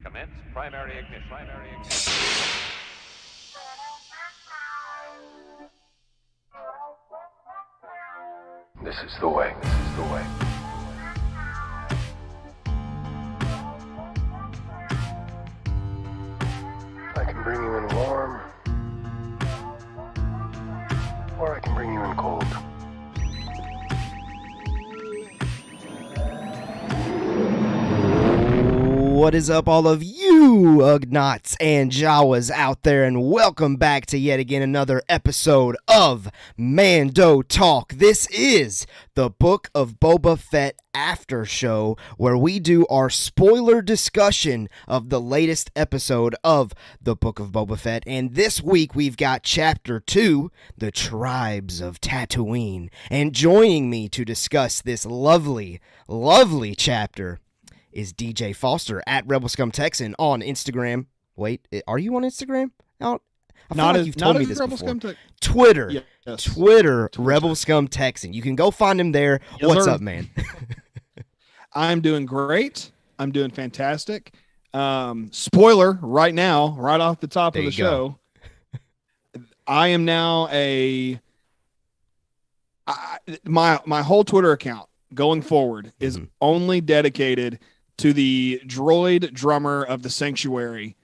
Commence primary ignition. This is the way. I can bring you in warm, or I can bring you in cold. What is up, all of you Ugnaughts and Jawas out there, and welcome back to yet again another episode of Mando Talk. This is the Book of Boba Fett after show, where we do our spoiler discussion of the latest episode of the Book of Boba Fett. And this week we've got Chapter 2, the Tribes of Tatooine. And joining me to discuss this lovely chapter is DJ Foster at Rebel Scum Texan on Instagram. Wait, are you on Instagram? I feel like you've told me this before. Twitter. Yes. Twitter, Rebel Scum Texan. You can go find him there. Yes, What's sir. up, man? I'm doing great. I'm doing fantastic. Spoiler right now, right off the top There of the you go. show. I am now my whole Twitter account going forward is only dedicated to the droid drummer of the sanctuary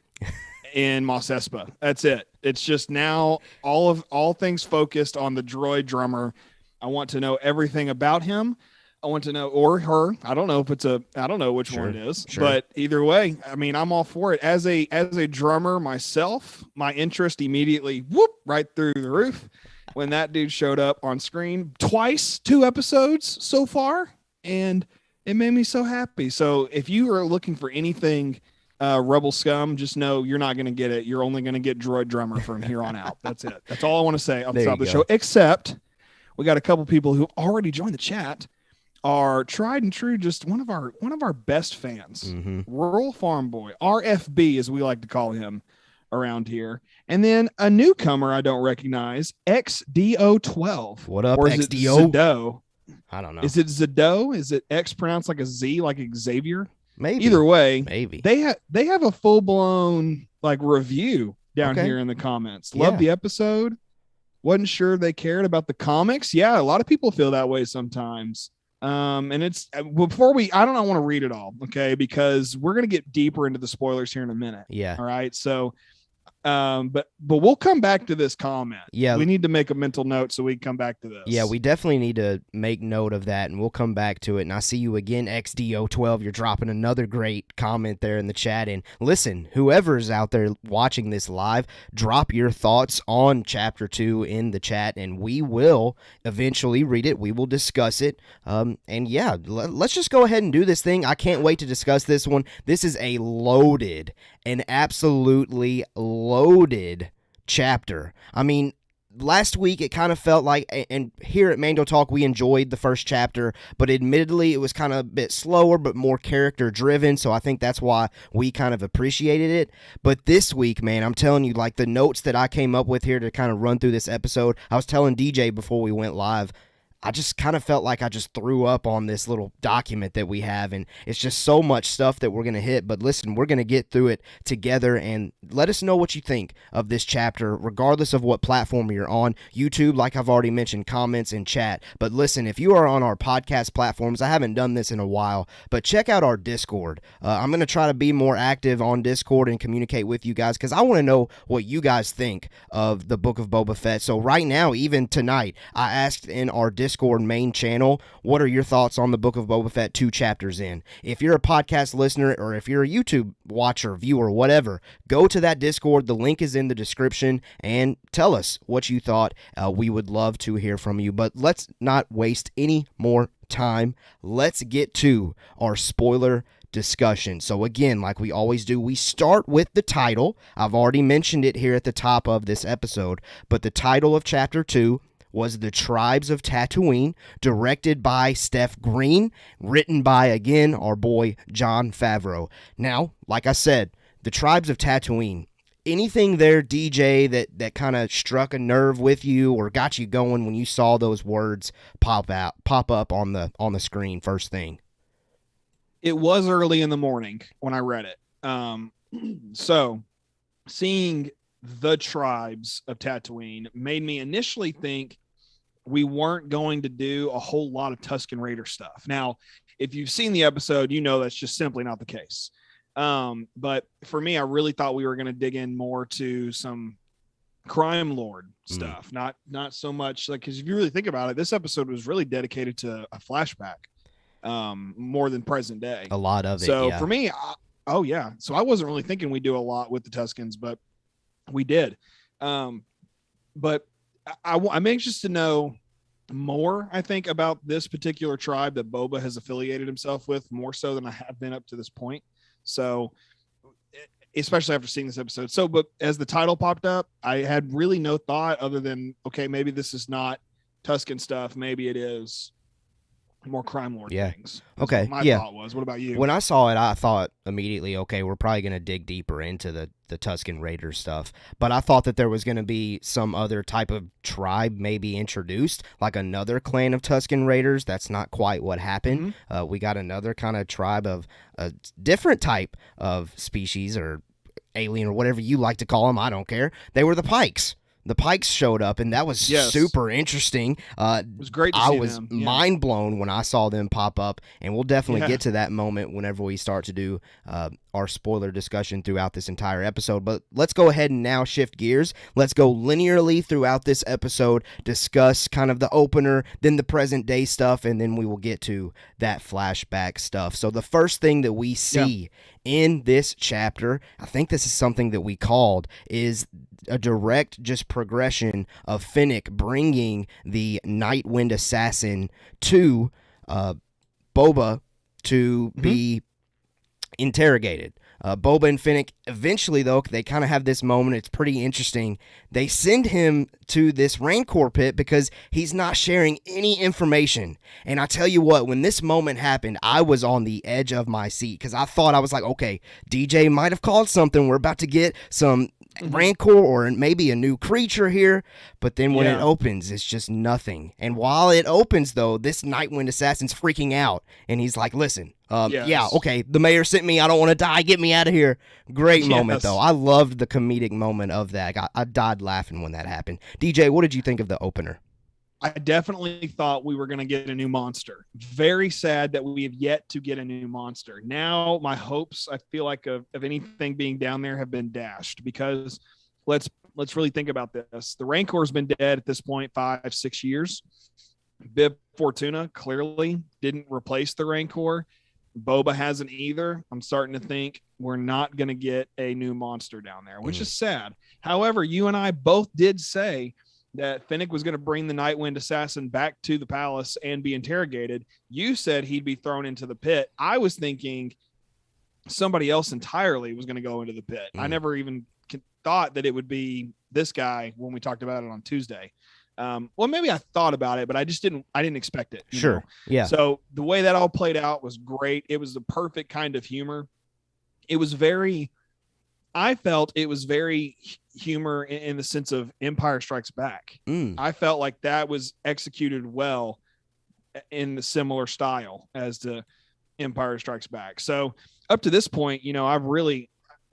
in Mos Espa. That's it. It's just now all things focused on the droid drummer. I want to know everything about him. I want to know, or her. I don't know which one it is, Sure. but either way, I mean, I'm all for it. As a drummer myself, my interest immediately right through the roof when that dude showed up on screen twice, 2 episodes so far, and it made me so happy. So if you are looking for anything Rebel Scum, just know you're not going to get it. You're only going to get Droid Drummer from here on out. That's it. That's all I want to say off the top of the show. Except we got a couple people who already joined the chat, are tried and true, just one of our best fans, Rural Farm Boy, RFB as we like to call him around here, and then a newcomer I don't recognize, XDO12. What up, or is XDO? It Zado? I don't know. Is it Zado? Is it X pronounced like a Z, like Xavier? Maybe. Either way, Maybe. they have a full blown like review down here in the comments. Love the episode. Wasn't sure they cared about the comics. Yeah, a lot of people feel that way sometimes. And it's before I don't want to read it all, okay, because we're gonna get deeper into the spoilers here in a minute. Yeah. All right. So but we'll come back to this comment. Yeah. We need to make a mental note so we can come back to this. Yeah, we definitely need to make note of that, and we'll come back to it. And I see you again, XDO12. You're dropping another great comment there in the chat. And listen, whoever's out there watching this live, drop your thoughts on Chapter 2 in the chat, and we will eventually read it. We will discuss it. And yeah, let's just go ahead and do this thing. I can't wait to discuss this one. This is an absolutely loaded chapter. I mean, last week it kind of felt like, and here at Mando Talk we enjoyed the first chapter, but admittedly it was kind of a bit slower but more character driven, so I think that's why we kind of appreciated it. But this week, man, I'm telling you, like the notes that I came up with here to kind of run through this episode, I was telling DJ before we went live, I just kind of felt like I just threw up on this little document that we have, and it's just so much stuff that we're going to hit. But listen, we're going to get through it together, and let us know what you think of this chapter, regardless of what platform you're on. YouTube, like I've already mentioned, comments and chat. But listen, if you are on our podcast platforms, I haven't done this in a while, but check out our Discord. I'm going to try to be more active on Discord and communicate with you guys, because I want to know what you guys think of the Book of Boba Fett. So right now, even tonight, I asked in our Discord main channel, what are your thoughts on the Book of Boba Fett 2 chapters in? If you're a podcast listener, or if you're a YouTube watcher, viewer, whatever, go to that Discord. The link is in the description, and tell us what you thought. We would love to hear from you, but let's not waste any more time. Let's get to our spoiler discussion. So again, like we always do, we start with the title. I've already mentioned it here at the top of this episode, but the title of Chapter 2 was The Tribes of Tatooine, directed by Steph Green, written by, again, our boy Jon Favreau. Now, like I said, The Tribes of Tatooine, anything there, DJ, that kind of struck a nerve with you or got you going when you saw those words pop up on the screen first thing? It was early in the morning when I read it. Um, so seeing the tribes of Tatooine made me initially think we weren't going to do a whole lot of Tusken Raider stuff. Now, if you've seen the episode, you know that's just simply not the case. But for me, I really thought we were going to dig in more to some crime lord stuff, not so much like, because if you really think about it, this episode was really dedicated to a flashback, more than present day. A lot of it. So yeah. for me, so I wasn't really thinking we'd do a lot with the Tuskens, but we did. But I'm anxious to know more, I think, about this particular tribe that Boba has affiliated himself with, more so than I have been up to this point. So, especially after seeing this episode. So, but as the title popped up, I had really no thought other than, okay, maybe this is not Tusken stuff. Maybe it is more crime lord things. Okay. My thought was. What about you? When I saw it, I thought immediately, okay, we're probably going to dig deeper into the Tusken Raider stuff. But I thought that there was going to be some other type of tribe maybe introduced, like another clan of Tusken Raiders. That's not quite what happened. We got another kind of tribe of a different type of species or alien or whatever you like to call them. I don't care. They were the Pikes. The Pikes showed up, and that was super interesting. It was great to see I was them. mind blown when I saw them pop up, and we'll definitely get to that moment whenever we start to do our spoiler discussion throughout this entire episode. But let's go ahead and now shift gears. Let's go linearly throughout this episode, discuss kind of the opener, then the present day stuff, and then we will get to that flashback stuff. So the first thing that we see in this chapter, I think this is something that we called, is a direct just progression of Finnick bringing the Night Wind Assassin to Boba to be interrogated. Boba and Finnick eventually, though, they kind of have this moment. It's pretty interesting. They send him to this Rancor pit because he's not sharing any information. And I tell you what, when this moment happened, I was on the edge of my seat because I thought, I was like, okay, DJ might have called something. We're about to get some Rancor or maybe a new creature here. But then when it opens, it's just nothing. And while it opens, though, this Night Wind Assassin's freaking out. And he's like, listen, okay, the mayor sent me. I don't want to die. Get me out of here. Great moment, though. I loved the comedic moment of that. I died laughing when that happened. DJ, what did you think of the opener? I definitely thought we were going to get a new monster. Very sad that we have yet to get a new monster. Now my hopes, I feel like, of anything being down there have been dashed, because let's really think about this. The Rancor's been dead at this point 5-6 years. Bib Fortuna clearly didn't replace the Rancor. Boba hasn't either. I'm starting to think we're not going to get a new monster down there, which is sad. However, you and I both did say that Finnick was going to bring the Night Wind Assassin back to the palace and be interrogated. You said he'd be thrown into the pit. I was thinking somebody else entirely was going to go into the pit. I never even thought that it would be this guy when we talked about it on Tuesday. Well, maybe I thought about it, but I didn't expect it. You know? Yeah. So the way that all played out was great. It was the perfect kind of humor. I felt it was very humor in the sense of Empire Strikes Back. I felt like that was executed well in the similar style as the Empire Strikes Back. So up to this point,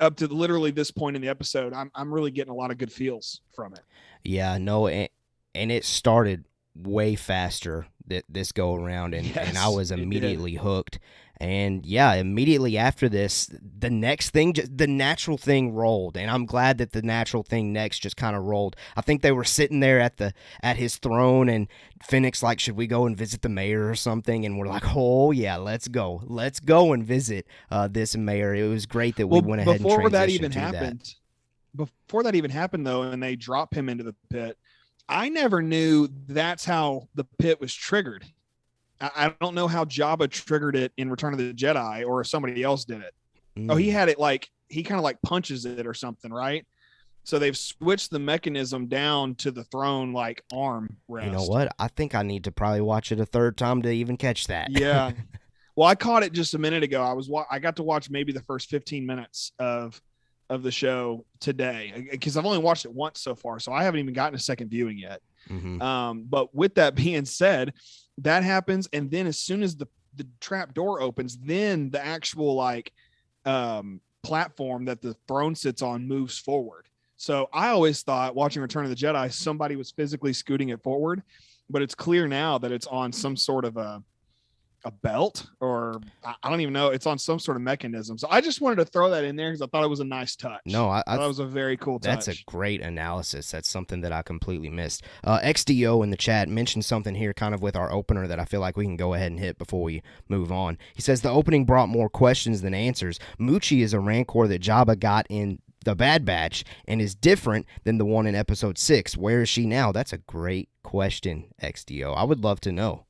up to literally this point in the episode, I'm really getting a lot of good feels from it. Yeah, no, and it started way faster this go around, and I was immediately hooked. And yeah, immediately after this, the next thing, the natural thing rolled, and I'm glad that the natural thing next just kind of rolled. I think they were sitting there at his throne, and Finnick's like, "Should we go and visit the mayor or something?" And we're like, "Oh yeah, let's go and visit this mayor." It was great that we went ahead and transitioned Before that even happened, though, and they drop him into the pit, I never knew that's how the pit was triggered. I don't know how Jabba triggered it in Return of the Jedi, or if somebody else did it. Oh, he had it like, he kind of like punches it or something, right? So they've switched the mechanism down to the throne like arm rest. You know what? I think I need to probably watch it a third time to even catch that. Yeah. Well, I caught it just a minute ago. I got to watch maybe the first 15 minutes of the show today, because I've only watched it once so far, so I haven't even gotten a second viewing yet. But with that being said, that happens, and then as soon as the trap door opens, then the actual platform that the throne sits on moves forward. So I always thought watching Return of the Jedi, somebody was physically scooting it forward, but it's clear now that it's on some sort of a belt, or I don't even know. It's on some sort of mechanism. So I just wanted to throw that in there because I thought it was a nice touch. No, I thought it was a very cool touch. That's a great analysis. That's something that I completely missed. XDO in the chat mentioned something here kind of with our opener that I feel like we can go ahead and hit before we move on. He says the opening brought more questions than answers. Muchi is a Rancor that Jabba got in the Bad Batch and is different than the one in episode 6. Where is she now? That's a great question, XDO. I would love to know.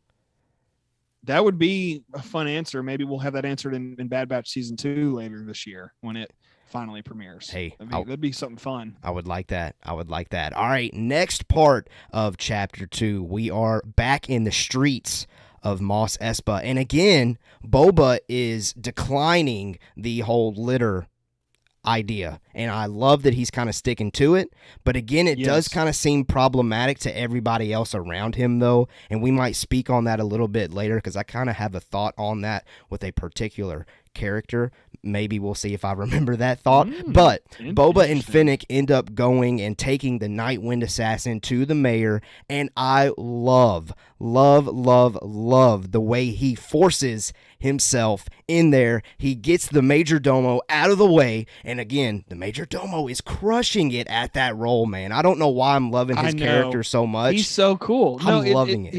That would be a fun answer. Maybe we'll have that answered in Bad Batch season 2 later this year when it finally premieres. Hey, that'd be something fun. I would like that. All right, next part of chapter 2, we are back in the streets of Mos Espa, and again, Boba is declining the whole litter idea, and I love that he's kind of sticking to it, but again, it does kind of seem problematic to everybody else around him, though, and we might speak on that a little bit later, because I kind of have a thought on that with a particular character. Maybe we'll see if I remember that thought. But Boba and Finnick end up going and taking the Nightwind assassin to the mayor, and I love the way he forces himself in there. He gets the Major Domo out of the way, and again, the Major Domo is crushing it at that role, man. I don't know why I'm loving his character so much. He's so cool. I'm loving it.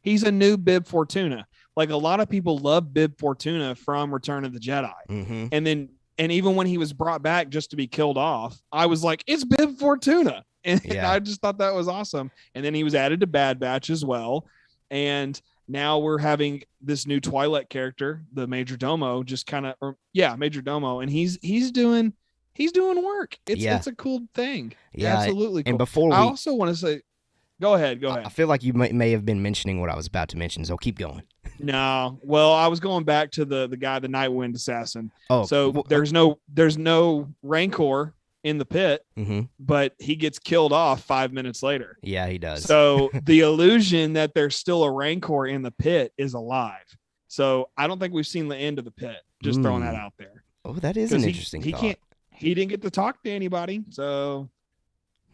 He's a new Bib Fortuna. Like, a lot of people love Bib Fortuna from Return of the Jedi. Mm-hmm. And even when he was brought back just to be killed off, I was like, it's Bib Fortuna. And I just thought that was awesome. And then he was added to Bad Batch as well. And now we're having this new Twilight character, the Major Domo, Major Domo. And he's doing work. It's a cool thing. Yeah, absolutely cool. And before I also want to say, go ahead. I feel like you may have been mentioning what I was about to mention, so keep going. No, well, I was going back to the guy, the Nightwind assassin. Oh, so there's no Rancor in the pit, but he gets killed off 5 minutes later. Yeah, he does. So the illusion that there's still a Rancor in the pit is alive. So I don't think we've seen the end of the pit. Just throwing that out there. Oh, that is an interesting thought. He didn't get to talk to anybody, so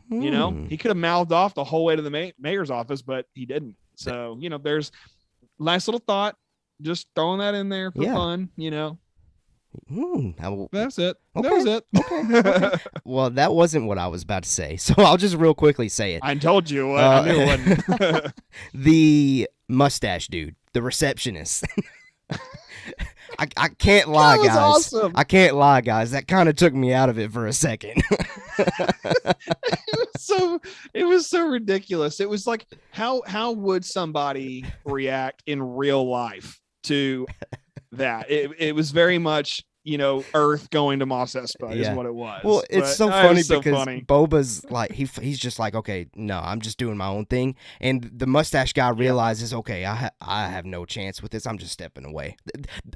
he could have mouthed off the whole way to the mayor's office, but he didn't. So there's nice little thought, just throwing that in there for fun, That's it. Okay. That was it. Okay. Well, that wasn't what I was about to say, so I'll just real quickly say it. I told you. I knew it wasn't. The mustache dude, the receptionist. I can't lie, that was guys. Awesome. I can't lie, guys. That kind of took me out of it for a second. It was so ridiculous. It was like, how would somebody react in real life to that? It was very much, Earth going to Mos Espa is what it was. Well, it's so funny because Boba's like, he's just like, okay, no, I'm just doing my own thing. And the mustache guy realizes, okay, I have no chance with this. I'm just stepping away.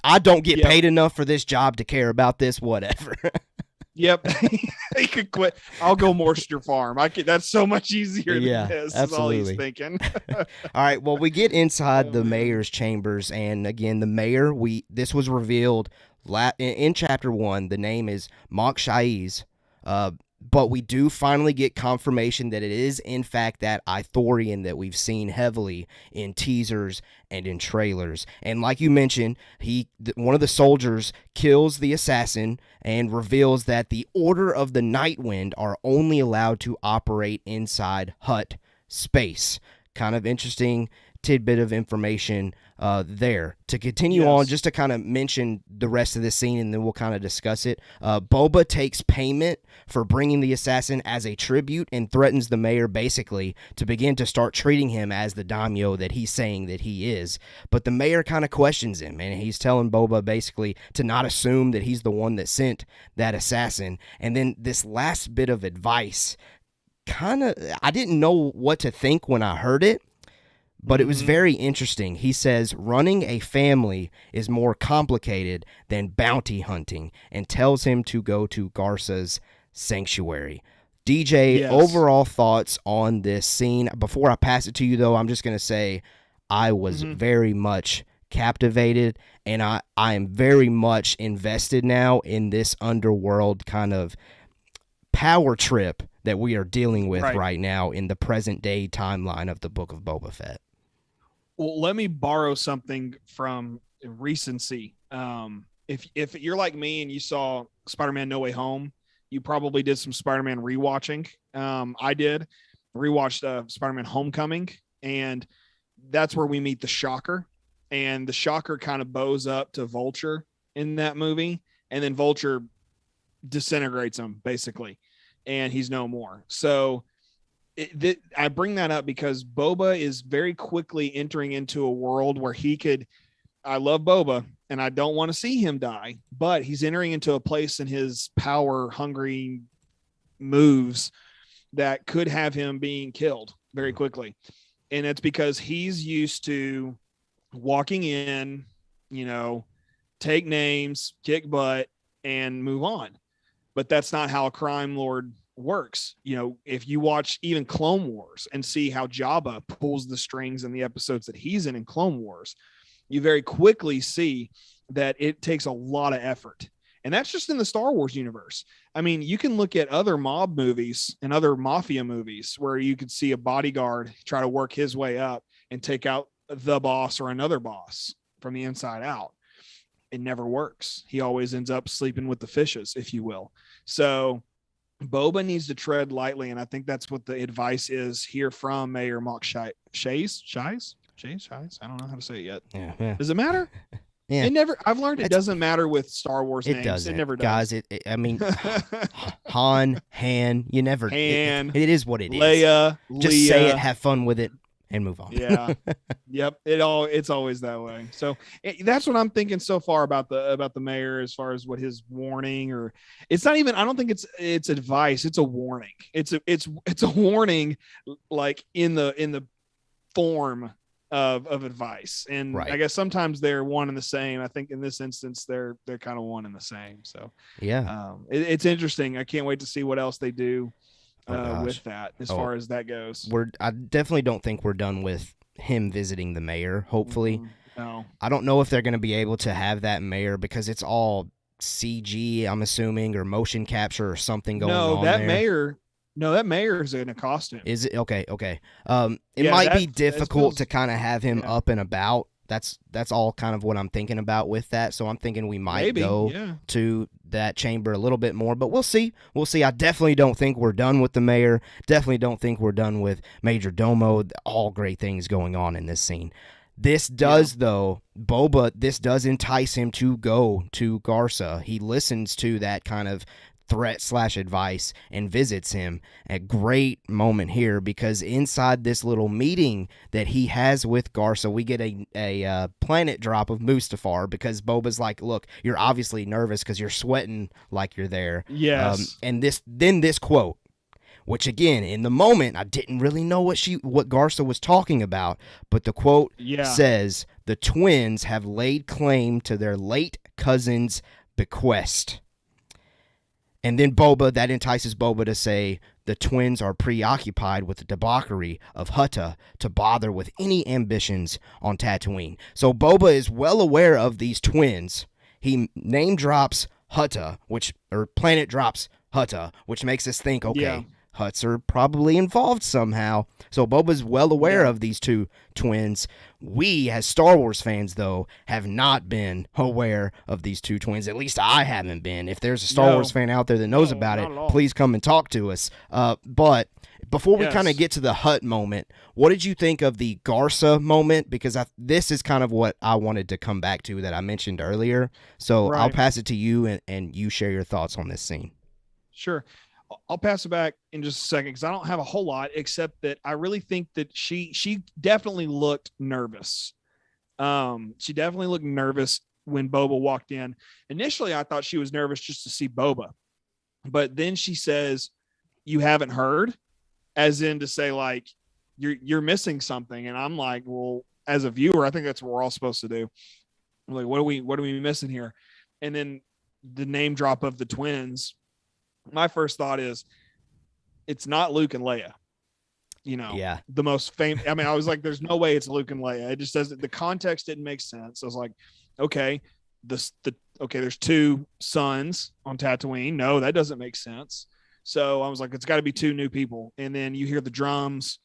I don't get paid enough for this job to care about this, whatever. Yep. He could quit. I'll go moisture farm. That's so much easier than this. Absolutely. Is all he's thinking. All right. Well, we get inside the mayor's chambers, and again, the mayor, this was revealed in chapter 1. The name is Mok Shaiz, but we do finally get confirmation that it is in fact that Ithorian that we've seen heavily in teasers and in trailers. And like you mentioned, one of the soldiers kills the assassin and reveals that the Order of the Nightwind are only allowed to operate inside Hutt space. Kind of interesting tidbit of information there. To continue on, just to kind of mention the rest of this scene, and then we'll kind of discuss it. Boba takes payment for bringing the assassin as a tribute and threatens the mayor basically to begin to start treating him as the daimyo that he's saying that he is. But the mayor kind of questions him, and he's telling Boba basically to not assume that he's the one that sent that assassin. And then this last bit of advice, I didn't know what to think when I heard it, but it was very interesting. He says, running a family is more complicated than bounty hunting, and tells him to go to Garsa's sanctuary. DJ, overall thoughts on this scene? Before I pass it to you, though, I'm just going to say I was very much captivated, and I am very much invested now in this underworld kind of power trip that we are dealing with right now in the present day timeline of the Book of Boba Fett. Well, let me borrow something from recency. If you're like me and you saw Spider-Man No Way Home, you probably did some Spider-Man rewatching. I did rewatched Spider-Man Homecoming, and that's where we meet the Shocker, and the Shocker kind of bows up to Vulture in that movie, and then Vulture disintegrates him basically, and he's no more. So I bring that up because Boba is very quickly entering into a world where I love Boba and I don't want to see him die, but he's entering into a place in his power hungry moves that could have him being killed very quickly. And it's because he's used to walking in, take names, kick butt, and move on. But that's not how a crime lord works. If you watch even Clone Wars and see how Jabba pulls the strings in the episodes that he's in Clone Wars, you very quickly see that it takes a lot of effort. And that's just in the Star Wars universe. I mean, you can look at other mob movies and other mafia movies where you could see a bodyguard try to work his way up and take out the boss or another boss from the inside out. It never works. He always ends up sleeping with the fishes, if you will. So Boba needs to tread lightly, and I think that's what the advice is here from Mayor Mock Shays. I don't know how to say it yet. Yeah. Does it matter? Yeah. I've learned it doesn't matter with Star Wars names. Doesn't. It never does. Guys, I mean, Han, it is what it is. Leia, just Leah. say it, have fun with it, and move on. Yeah. Yep. It's always that way. So that's what I'm thinking so far about the mayor, as far as what his warning, or it's not even, I don't think it's advice. It's a warning. It's a warning, like in the form of advice. And I guess sometimes they're one and the same. I think in this instance, they're kind of one and the same. So yeah, it's interesting. I can't wait to see what else they do with that as far as that goes. I definitely don't think we're done with him visiting the mayor. Hopefully. No. I don't know if they're going to be able to have that mayor because it's all CG, I'm assuming, or motion capture or something going on there. That mayor is in a costume. Is it? Okay. It might be difficult to kind of have him up and about. That's all kind of what I'm thinking about with that. So I'm thinking we might go to that chamber a little bit more, but we'll see. I definitely don't think we're done with the mayor. Definitely don't think we're done with Major Domo. All great things going on in this scene. This does, though, Boba, this does entice him to go to Garsa. He listens to that kind of threat/advice and visits him. A great moment here, because inside this little meeting that he has with Garsa, we get a planet drop of Mustafar, because Boba's like, look, you're obviously nervous because you're sweating like you're there. Yes. And this quote, which again, in the moment, I didn't really know what Garsa was talking about, but the quote says, "The twins have laid claim to their late cousin's bequest." And then that entices Boba to say, the twins are preoccupied with the debauchery of Hutta to bother with any ambitions on Tatooine. So Boba is well aware of these twins. He name drops Hutta, planet drops Hutta, which makes us think, okay, Hutts are probably involved somehow. So Boba's well aware of these two twins. We, as Star Wars fans, though, have not been aware of these two twins. At least I haven't been. If there's a Star Wars fan out there that knows about it, please come and talk to us. But before we kind of get to the Hutt moment, what did you think of the Garsa moment? Because this is kind of what I wanted to come back to that I mentioned earlier. So I'll pass it to you, and you share your thoughts on this scene. Sure. I'll pass it back in just a second because I don't have a whole lot, except that I really think that she definitely looked nervous. She definitely looked nervous when Boba walked in. Initially, I thought she was nervous just to see Boba, but then she says, "You haven't heard," as in to say, like, you're missing something. And I'm like, well, as a viewer, I think that's what we're all supposed to do. I'm like, what are we missing here? And then the name drop of the twins. My first thought is, it's not Luke and Leia. Yeah. the most famous. I mean, I was like, there's no way it's Luke and Leia. It just doesn't. The context didn't make sense. I was like, okay, there's two sons on Tatooine. No, that doesn't make sense. So I was like, it's got to be two new people. And then you hear the drums,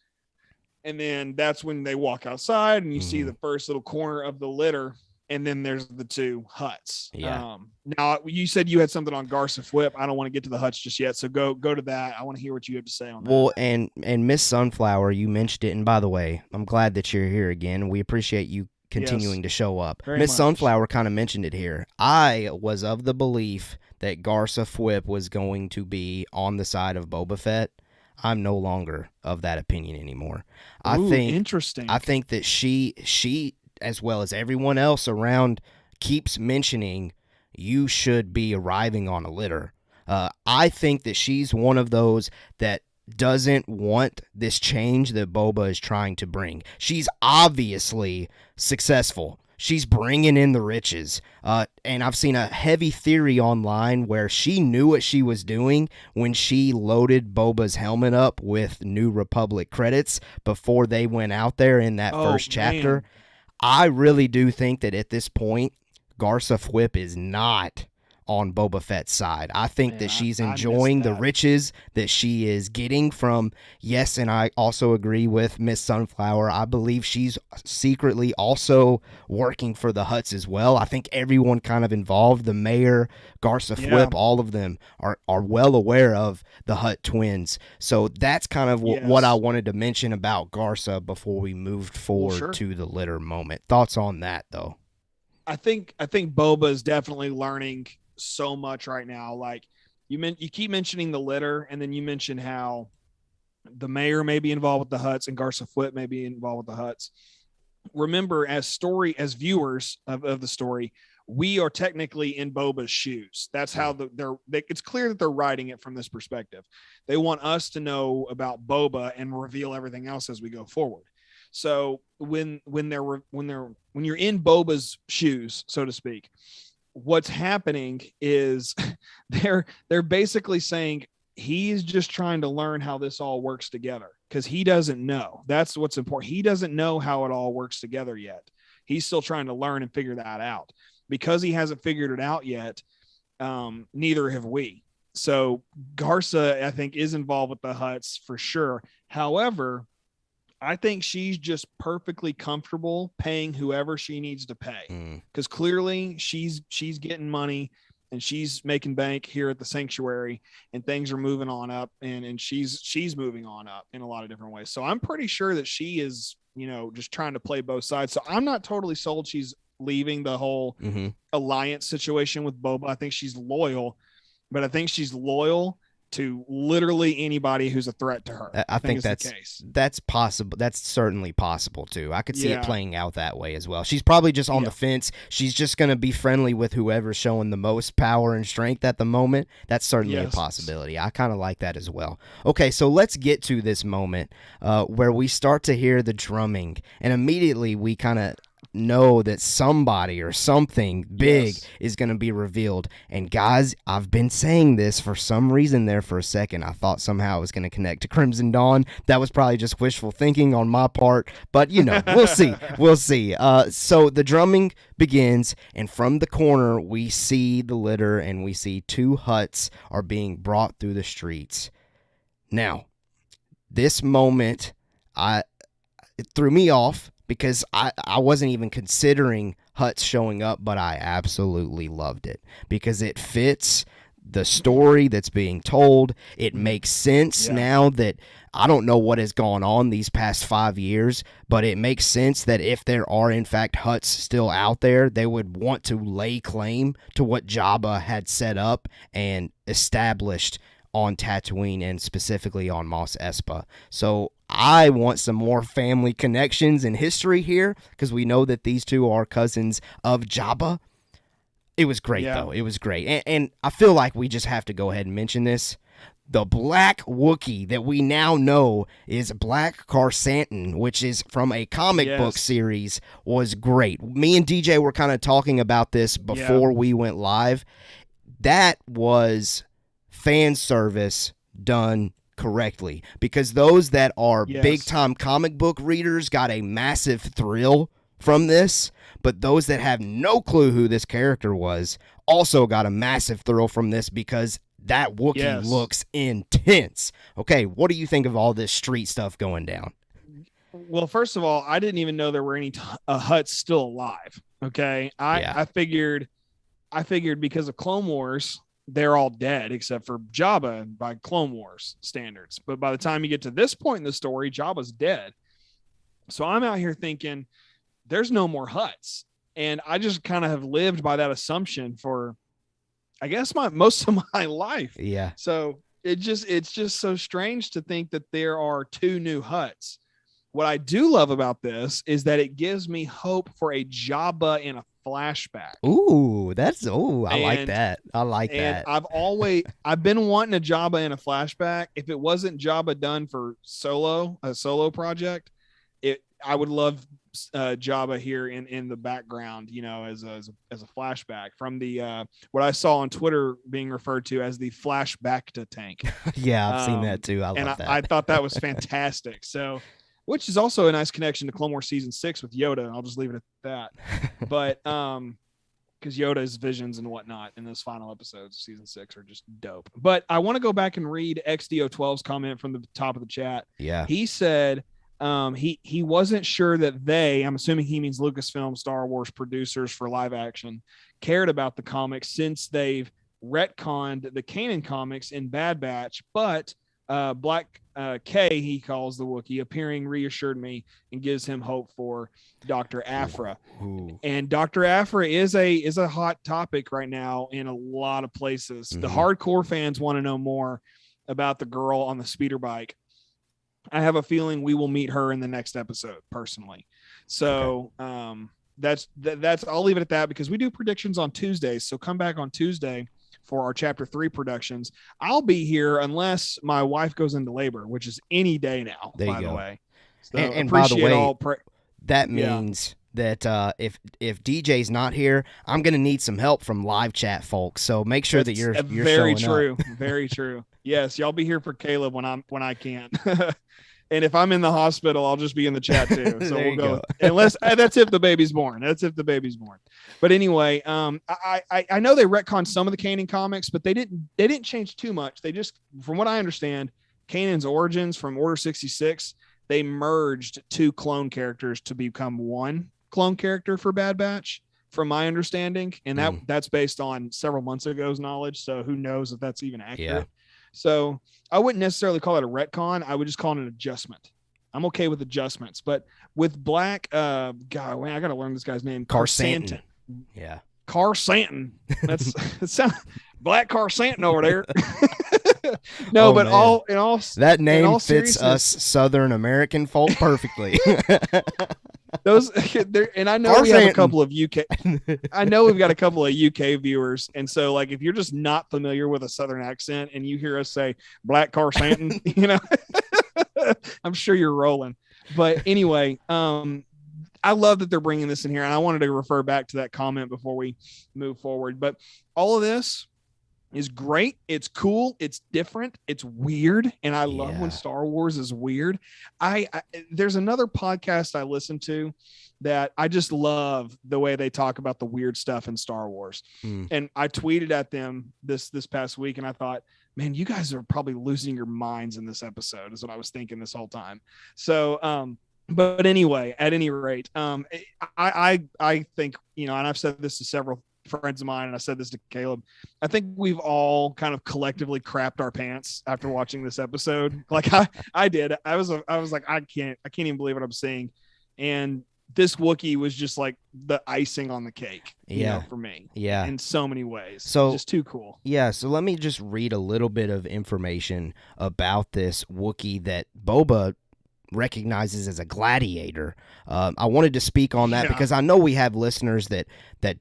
and then that's when they walk outside, and you see the first little corner of the litter. And then there's the two Hutts. Yeah. Now you said you had something on Garsa Fwip. I don't want to get to the Hutts just yet. So go to that. I want to hear what you have to say on that. Well, and Miss Sunflower, you mentioned it. And by the way, I'm glad that you're here again. We appreciate you continuing to show up. Miss Sunflower kind of mentioned it here. I was of the belief that Garsa Fwip was going to be on the side of Boba Fett. I'm no longer of that opinion anymore. Interesting. I think that she as well as everyone else around keeps mentioning you should be arriving on a litter. I think that she's one of those that doesn't want this change that Boba is trying to bring. She's obviously successful. She's bringing in the riches. And I've seen a heavy theory online where she knew what she was doing when she loaded Boba's helmet up with New Republic credits before they went out there in that first chapter. Man. I really do think that at this point, Garsa Fwip is not on Boba Fett's side. I think that she's enjoying the riches that she is getting from, yes, and I also agree with Miss Sunflower. I believe she's secretly also working for the Hutts as well. I think everyone kind of involved, the mayor, Garsa Fwip, all of them are well aware of the Hutt Twins. So that's kind of what I wanted to mention about Garsa before we moved forward to the litter moment. Thoughts on that, though? I think Boba is definitely learning so much right now. Like you keep mentioning the litter, and then you mention how the mayor may be involved with the Hutts and Garsa Fwip may be involved with the Hutts. Remember, as viewers of the story, we are technically in Boba's shoes. That's how it's clear that they're writing it from this perspective. They want us to know about Boba and reveal everything else as we go forward. So when you're in Boba's shoes, so to speak, what's happening is they're basically saying he's just trying to learn how this all works together, because he doesn't know. That's what's important. He doesn't know how it all works together yet. He's still trying to learn and figure that out. Because he hasn't figured it out yet, neither have we. So Garsa, I think, is involved with the Hutts for sure. However, I think she's just perfectly comfortable paying whoever she needs to pay, because clearly she's getting money and she's making bank here at the sanctuary, and things are moving on up, and she's moving on up in a lot of different ways. So I'm pretty sure that she is, just trying to play both sides. So I'm not totally sold she's leaving the whole alliance situation with Boba. I think she's loyal, but I think she's loyal to literally anybody who's a threat to her. I think that's the case. That's possible. That's certainly possible too. I could see it playing out that way as well. She's probably just on the fence. She's just going to be friendly with whoever's showing the most power and strength at the moment. That's certainly a possibility. I kind of like that as well. Okay, so let's get to this moment where we start to hear the drumming, and immediately we kind of know that somebody or something big is going to be revealed. And guys, I've been saying this for some reason there for a second. I thought somehow it was going to connect to Crimson Dawn. That was probably just wishful thinking on my part, but we'll see. We'll see. So the drumming begins, and from the corner we see the litter, and we see two Hutts are being brought through the streets. Now, this moment, it threw me off, because I wasn't even considering Hutts showing up, but I absolutely loved it because it fits the story that's being told. It makes sense now that I don't know what has gone on these past 5 years, but it makes sense that if there are, in fact, Hutts still out there, they would want to lay claim to what Jabba had set up and established on Tatooine, and specifically on Mos Espa. So I want some more family connections and history here, because we know that these two are cousins of Jabba. It was great, though. It was great. And I feel like we just have to go ahead and mention this. The Black Wookiee that we now know is Black Karsantan, which is from a comic book series, was great. Me and DJ were kind of talking about this before we went live. That was fan service done correctly, because those that are Yes. big time comic book readers got a massive thrill from this, but those that have no clue who this character was also got a massive thrill from this because that Wookiee Yes. looks intense. Okay, what do you think of all this street stuff going down? Well, first of all, I didn't even know there were any Hutts still alive. Okay, I figured because of Clone Wars, they're all dead except for Jabba by Clone Wars standards. But by the time you get to this point in the story, Jabba's dead. So I'm out here thinking there's no more Hutts, and I just kind of have lived by that assumption for, I guess, most of my life. Yeah. So it's just so strange to think that there are 2 new Hutts. What I do love about this is that it gives me hope for a Jabba in a flashback. Ooh, I like that. I like And that. I've been wanting a Jabba in a flashback. If it wasn't Jabba done for a solo project, I would love Jabba here in the background, as a flashback from the what I saw on Twitter being referred to as the flashback to tank. Yeah, I've seen that too. I love that. I thought that was fantastic. So, which is also a nice connection to Clone Wars season 6 with Yoda. I'll just leave it at that. But because Yoda's visions and whatnot in those final episodes of season 6 are just dope. But I want to go back and read XDO12's comment from the top of the chat. Yeah. He said he wasn't sure that I'm assuming he means Lucasfilm Star Wars producers for live action, cared about the comics since they've retconned the canon comics in Bad Batch, but Black K, he calls the Wookiee, appearing reassured me and gives him hope for Dr. Aphra. Ooh. And Dr. Aphra is a hot topic right now in a lot of places. The hardcore fans want to know more about the girl on the speeder bike. I have a feeling we will meet her in the next episode personally. So that's I'll leave it at that because we do predictions on Tuesdays. So come back on Tuesday for our chapter 3 productions. I'll be here unless my wife goes into labor, which is any day now, by the way. So and by the way, that Yeah. means that if DJ's not here, I'm gonna need some help from live chat folks. So make sure that you're very showing true. Very true. Yes, y'all be here for Caleb when I can. And if I'm in the hospital, I'll just be in the chat too. So we'll go. Unless that's if the baby's born. But anyway, I know they retconned some of the canon comics, but they didn't change too much. They just, from what I understand, Kanan's origins from Order 66, they merged 2 clone characters to become 1 clone character for Bad Batch, from my understanding, and that's based on several months ago's knowledge. So who knows if that's even accurate? Yeah. So I wouldn't necessarily call it a retcon. I would just call it an adjustment. I'm okay with adjustments, but with Black, I got to learn this guy's name. Carsantan. Yeah. Carsantan. That's it sounds Black Carsantan over there. No, but man. in all that name fits us Southern American folk perfectly. Those and I know we have a couple of UK. I know we've got a couple of UK viewers, and so like if you're just not familiar with a Southern accent and you hear us say Black Carsantan, I'm sure you're rolling. But anyway, I love that they're bringing this in here, and I wanted to refer back to that comment before we move forward. But all of this is great. It's cool. It's different. It's weird. And I love when Star Wars is weird. There's another podcast I listen to that I just love the way they talk about the weird stuff in Star Wars. And I tweeted at them this past week, and I thought, man, you guys are probably losing your minds in this episode is what I was thinking this whole time. So, but anyway, at any rate, I think, and I've said this to several friends of mine, and I said this to Caleb, I think we've all kind of collectively crapped our pants after watching this episode. Like I did. I was like, I can't even believe what I'm seeing. And this Wookiee was just like the icing on the cake, for me. Yeah. In so many ways. So just too cool. Yeah. So let me just read a little bit of information about this Wookiee that Boba recognizes as a gladiator. I wanted to speak on that because I know we have listeners that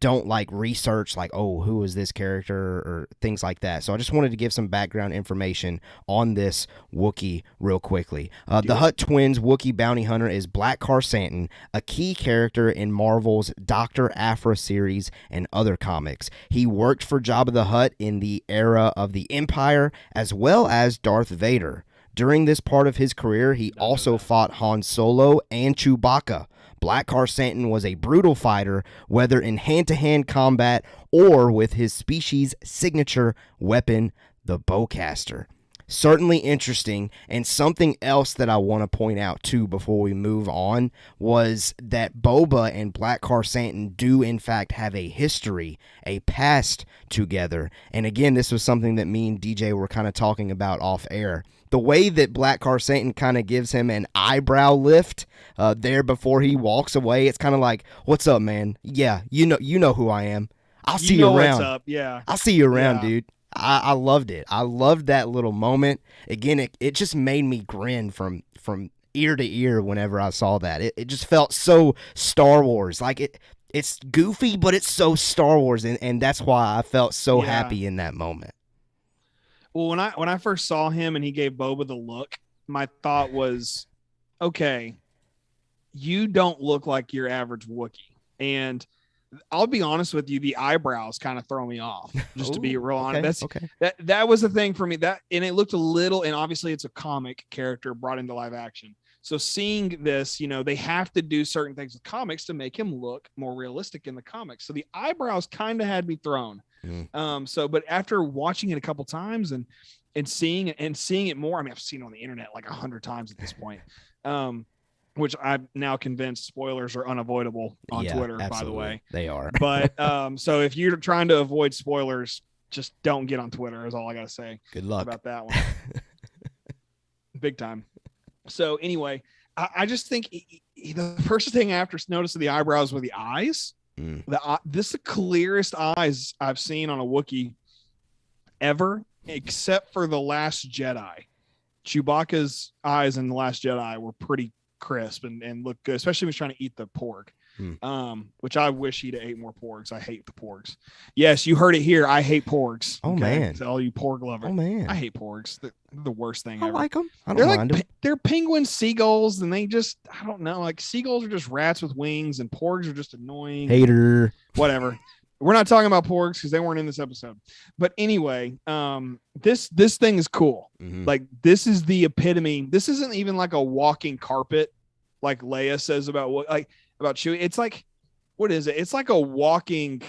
don't like research, like, oh, who is this character or things like that. So I just wanted to give some background information on this Wookiee real quickly. The Hutt Twins Wookiee bounty hunter is Black Carsantan, a key character in Marvel's Dr. Aphra series and other comics. He worked for Jabba the Hutt in the era of the Empire as well as Darth Vader. During this part of his career, he also fought Han Solo and Chewbacca. Black Krrsantan was a brutal fighter, whether in hand-to-hand combat or with his species' signature weapon, the bowcaster. Certainly interesting, and something else that I want to point out too before we move on was that Boba and Black Krrsantan do in fact have a history, a past together. And again, this was something that me and DJ were kind of talking about off air. The way that Black Krrsantan kind of gives him an eyebrow lift there before he walks away, it's kind of like, "What's up, man? Yeah, you know who I am. I'll see you around. What's up? Yeah, I'll see you around, dude." I loved it. I loved that little moment. Again, it just made me grin from ear to ear whenever I saw that. It just felt so Star Wars. Like it's goofy, but it's so Star Wars, and that's why I felt so happy in that moment. Well, when I first saw him and he gave Boba the look, my thought was, okay, you don't look like your average Wookiee. And I'll be honest with you, the eyebrows kind of throw me off, just to be real honest. That was the thing for me, that, and it looked a little, and obviously it's a comic character brought into live action. So seeing this, they have to do certain things with comics to make him look more realistic in the comics. So the eyebrows kind of had me thrown. But after watching it a couple times and seeing it more, I mean, I've seen it on the internet like 100 times at this point. Which I'm now convinced spoilers are unavoidable on Twitter, absolutely. By the way. They are. But so if you're trying to avoid spoilers, just don't get on Twitter is all I got to say. Good luck about that one. Big time. So anyway, I just think the first thing I noticed the eyebrows were the eyes. This is the clearest eyes I've seen on a Wookiee ever, except for The Last Jedi. Chewbacca's eyes in The Last Jedi were pretty crisp and look good, especially when he's trying to eat the porg, which I wish he'd have ate more porgs. I hate the porgs. Yes, you heard it here. I hate porgs. Oh, man. To all you porg lovers. Oh, man. I hate porgs. They're the worst thing ever. I like them. I don't mind them. They're penguin seagulls, and they just, I don't know, like seagulls are just rats with wings, and porgs are just annoying. Hater. Whatever. We're not talking about porgs because they weren't in this episode. But anyway, this thing is cool. Like, this is the epitome. This isn't even like a walking carpet, like Leia says about Chewie. It's like, what is it? It's like a walking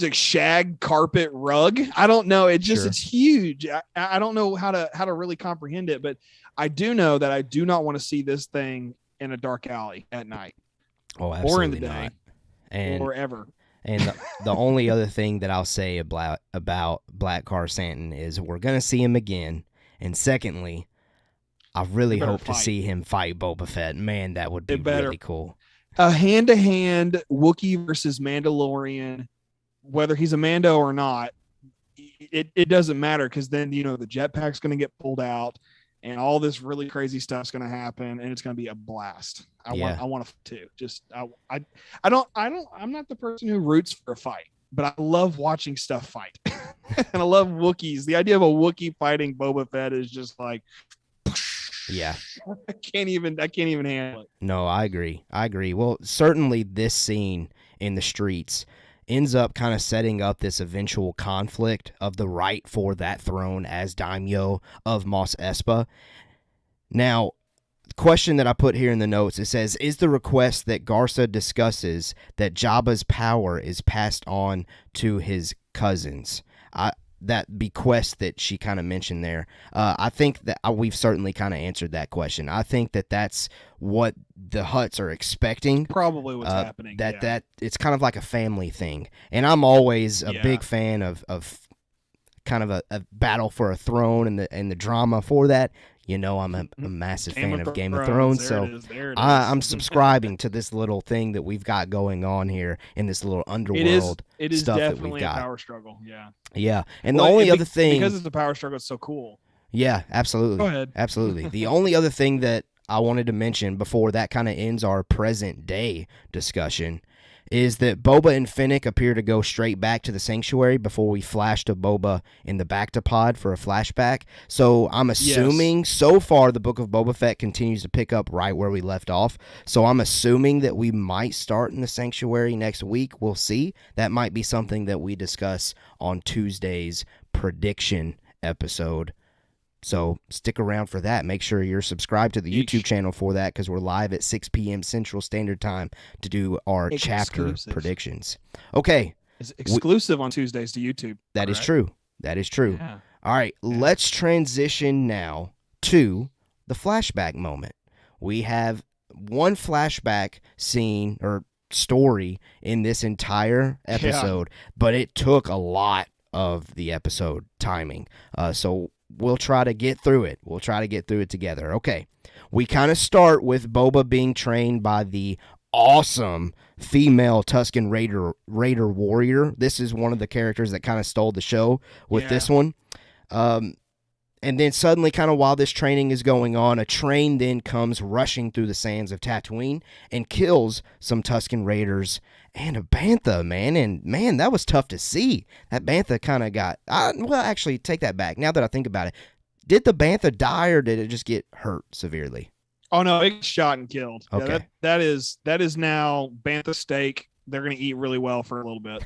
like shag carpet rug. I don't know. It just it's huge. I don't know how to really comprehend it, but I do know that I do not want to see this thing in a dark alley at night. Oh, absolutely or in the day. Not. And or ever. And the only other thing that I'll say about Black Krrsantan is we're going to see him again. And secondly, I really hope to see him fight Boba Fett. Man, that would be really cool. A hand-to-hand Wookiee versus Mandalorian, whether he's a Mando or not, it doesn't matter, because then, the jetpack's going to get pulled out and all this really crazy stuff's going to happen, and it's going to be a blast. I want to just, I'm not the person who roots for a fight, but I love watching stuff fight. And I love Wookiees. The idea of a Wookiee fighting Boba Fett is just like, yeah, I can't even handle it. No, I agree. Well, certainly this scene in the streets ends up kind of setting up this eventual conflict of the right for that throne as daimyo of Mos Espa. Now, the question that I put here in the notes, it says, is the request that Garsa discusses that Jabba's power is passed on to his cousins? That bequest that she kind of mentioned there, I think that we've certainly kind of answered that question. I think that that's what the Hutts are expecting. Probably what's happening. That it's kind of like a family thing. And I'm always a big fan of kind of a battle for a throne and the drama for that. I'm a massive fan of Game of Thrones, so I'm subscribing to this little thing that we've got going on here in this little underworld it is stuff that we've got. Definitely a power struggle, Yeah, and the only other thing... Because it's a power struggle, it's so cool. Yeah, absolutely. Go ahead. Absolutely. The only other thing that I wanted to mention before that kind of ends our present day discussion is that Boba and Finnick appear to go straight back to the sanctuary before we flash to Boba in the Bacta-pod for a flashback. So I'm assuming so far the Book of Boba Fett continues to pick up right where we left off. So I'm assuming that we might start in the sanctuary next week. We'll see. That might be something that we discuss on Tuesday's prediction episode So stick around for that. Make sure you're subscribed to the YouTube channel for that, because we're live at 6 p.m. Central Standard Time to do our chapter predictions. Okay. It's exclusive on Tuesdays to YouTube. That is true. That is true. Yeah. All right, let's transition now to the flashback moment. We have one flashback scene or story in this entire episode, but it took a lot of the episode timing. So we'll try to get through it. We'll try to get through it together. Okay, we kind of start with Boba being trained by the awesome female Tusken Raider warrior. This is one of the characters that kind of stole the show with this one. And then suddenly, kind of while this training is going on, a train then comes rushing through the sands of Tatooine and kills some Tusken Raiders and a bantha, man. And, man, that was tough to see. That bantha kind of got... well, actually, take that back. Now that I think about it, did the bantha die or did it just get hurt severely? Oh, no, it got shot and killed. Okay. Yeah, that is now bantha steak. They're going to eat really well for a little bit.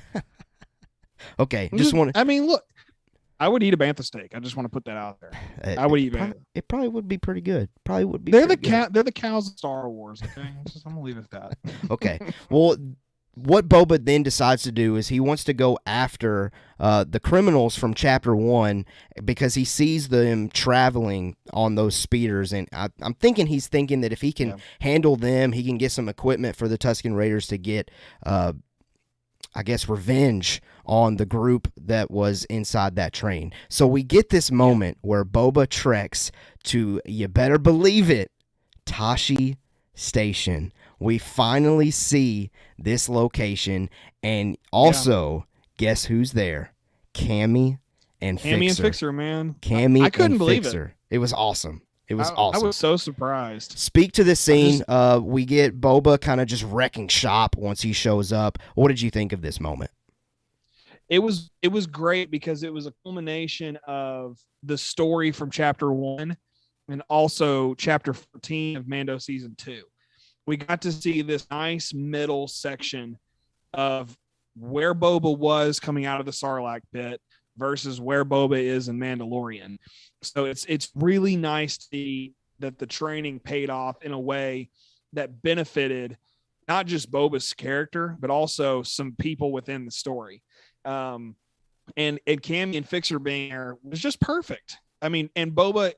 Okay, just want to... I mean, look. I would eat a bantha steak. I just want to put that out there. I would eat bantha. It probably would be pretty good. Probably would be. They're the cows of Star Wars. Okay, I'm gonna leave it at that. Okay. Well, what Boba then decides to do is he wants to go after the criminals from Chapter 1 because he sees them traveling on those speeders, and I'm thinking he's thinking that if he can handle them, he can get some equipment for the Tusken Raiders to get, I guess, revenge on the group that was inside that train. So we get this moment where Boba treks to, you better believe it, Tosche Station. We finally see this location, and also, guess who's there? Cammy and Fixer. Cammy and Fixer, man. Cammy I couldn't and believe Fixer. it. It was awesome. It was awesome. I was so surprised. Speak to this scene. We get Boba kind of just wrecking shop once he shows up. What did you think of this moment? It was great because it was a culmination of the story from Chapter 1 and also Chapter 14 of Mando Season 2. We got to see this nice middle section of where Boba was coming out of the Sarlacc pit versus where Boba is in Mandalorian. So it's really nice to see that the training paid off in a way that benefited not just Boba's character, but also some people within the story. And Cammy and Fixer being there was just perfect. I mean, and Boba,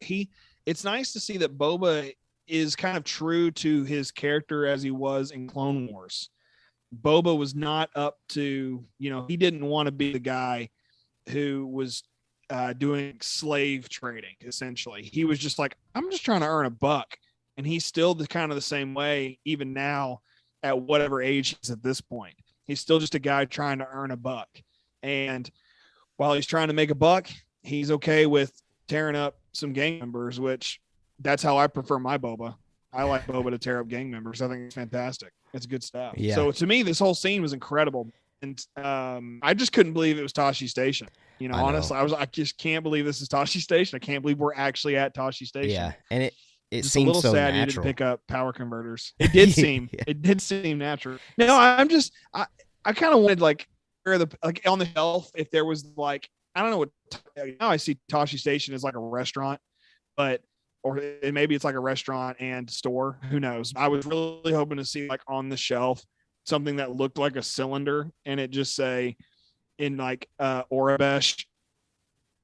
it's nice to see that Boba is kind of true to his character as he was in Clone Wars. Boba was not up to, he didn't want to be the guy who was doing slave trading, essentially. He was just like, I'm just trying to earn a buck. And he's still kind of the same way, even now at whatever age he's at this point. He's still just a guy trying to earn a buck. And while he's trying to make a buck, he's okay with tearing up some gang members, which that's how I prefer my Boba. I like Boba to tear up gang members. I think it's fantastic. It's good stuff. Yeah. So to me, this whole scene was incredible. And I just couldn't believe it was Tosche Station. Honestly, I just can't believe this is Tosche Station. I can't bove we're actually at Tosche Station. Yeah. And it just seems a little so sad natural. You didn't pick up power converters. It did seem, it did seem natural. No, I kind of wanted like on the shelf, if there was like, I don't know what, now I see Tosche Station as like a restaurant, or maybe it's like a restaurant and store. Who knows? I was really hoping to see like on the shelf something that looked like a cylinder and it just say in like Orabesh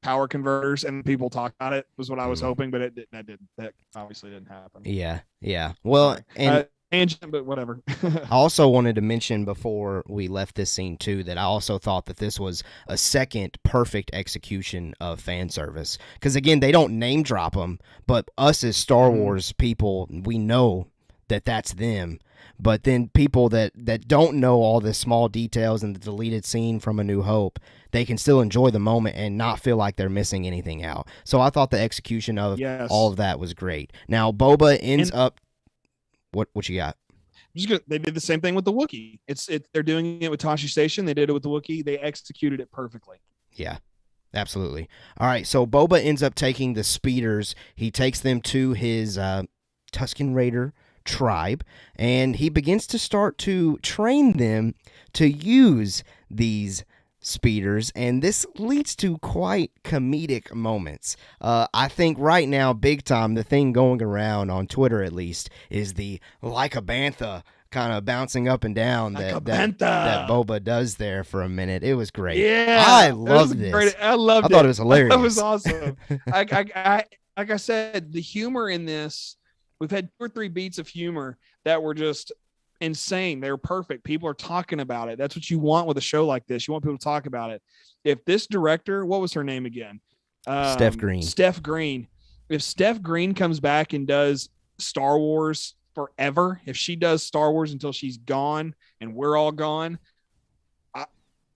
power converters and people talk about it was what I was hoping, but that obviously didn't happen. Yeah. Well, and tangent, but whatever. I also wanted to mention before we left this scene too that I also thought that this was a second perfect execution of fan service, because again, they don't name drop them, but us as Star Wars people, we know that that's them. But then people that don't know all the small details in the deleted scene from A New Hope, they can still enjoy the moment and not feel like they're missing anything out. So I thought the execution of all of that was great. Now Boba ends up. What you got? They did the same thing with the Wookiee. They're doing it with Tosche Station. They did it with the Wookiee. They executed it perfectly. Yeah, absolutely. All right, so Boba ends up taking the speeders. He takes them to his Tusken Raider tribe, and he begins to start to train them to use these speeders, and this leads to quite comedic moments. I think right now, big time, the thing going around on Twitter at least is the like a bantha kind of bouncing up and down that Boba does there for a minute. It was great. Yeah, I loved this. I loved it. I thought it was hilarious. That was awesome. I like I said, the humor in this, we've had 2 or 3 beats of humor that were just insane. They were perfect. People are talking about it. That's what you want with a show like this. You want people to talk about it. If this director, what was her name again? Steph Green. If Steph Green comes back and does Star Wars forever, if she does Star Wars until she's gone and we're all gone,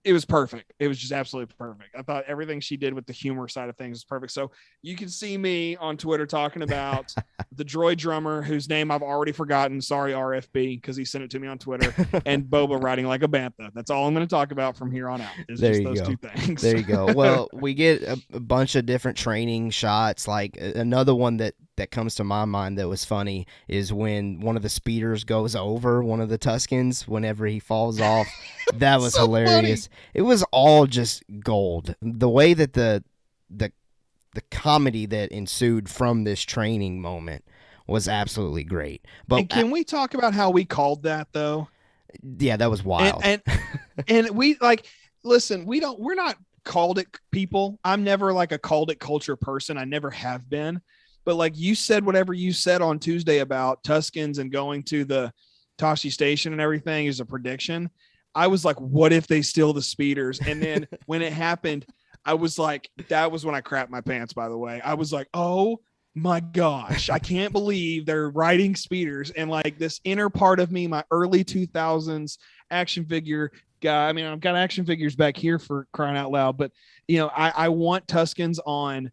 it was perfect. It was just absolutely perfect. I thought everything she did with the humor side of things was perfect. So you can see me on Twitter talking about the droid drummer, whose name I've already forgotten. Sorry, RFB, because he sent it to me on Twitter, and Boba riding like a bantha. That's all I'm going to talk about from here on out. Is there just you those go. 2 things. There you go. Well, we get a bunch of different training shots. Like another one that comes to my mind that was funny is when one of the speeders goes over one of the Tuskens whenever he falls off. That was so hilarious. Funny. It was all just gold. The way that the comedy that ensued from this training moment was absolutely great. But and can we talk about how we called that though? Yeah, that was wild. And we like, listen, we're not called it people. I'm never like a called it culture person. I never have been. But like you said, whatever you said on Tuesday about Tuskens and going to the Tashi Station and everything is a prediction. I was like, what if they steal the speeders? And then when it happened, I was like, that was when I crapped my pants, by the way. I was like, oh my gosh, I can't believe they're riding speeders. And like this inner part of me, my early 2000s action figure guy. I mean, I've got action figures back here for crying out loud, but you know, I want Tuskens on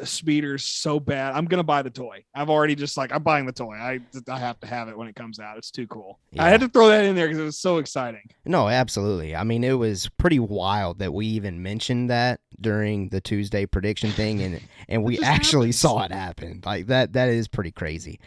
speeders so bad. I'm gonna buy the toy. I've already just like, I'm buying the toy. I have to have it when it comes out. It's too cool. Yeah. I had to throw that in there because it was so exciting. No, absolutely. I mean, it was pretty wild that we even mentioned that during the Tuesday prediction thing, and we actually saw it happen. Like that is pretty crazy.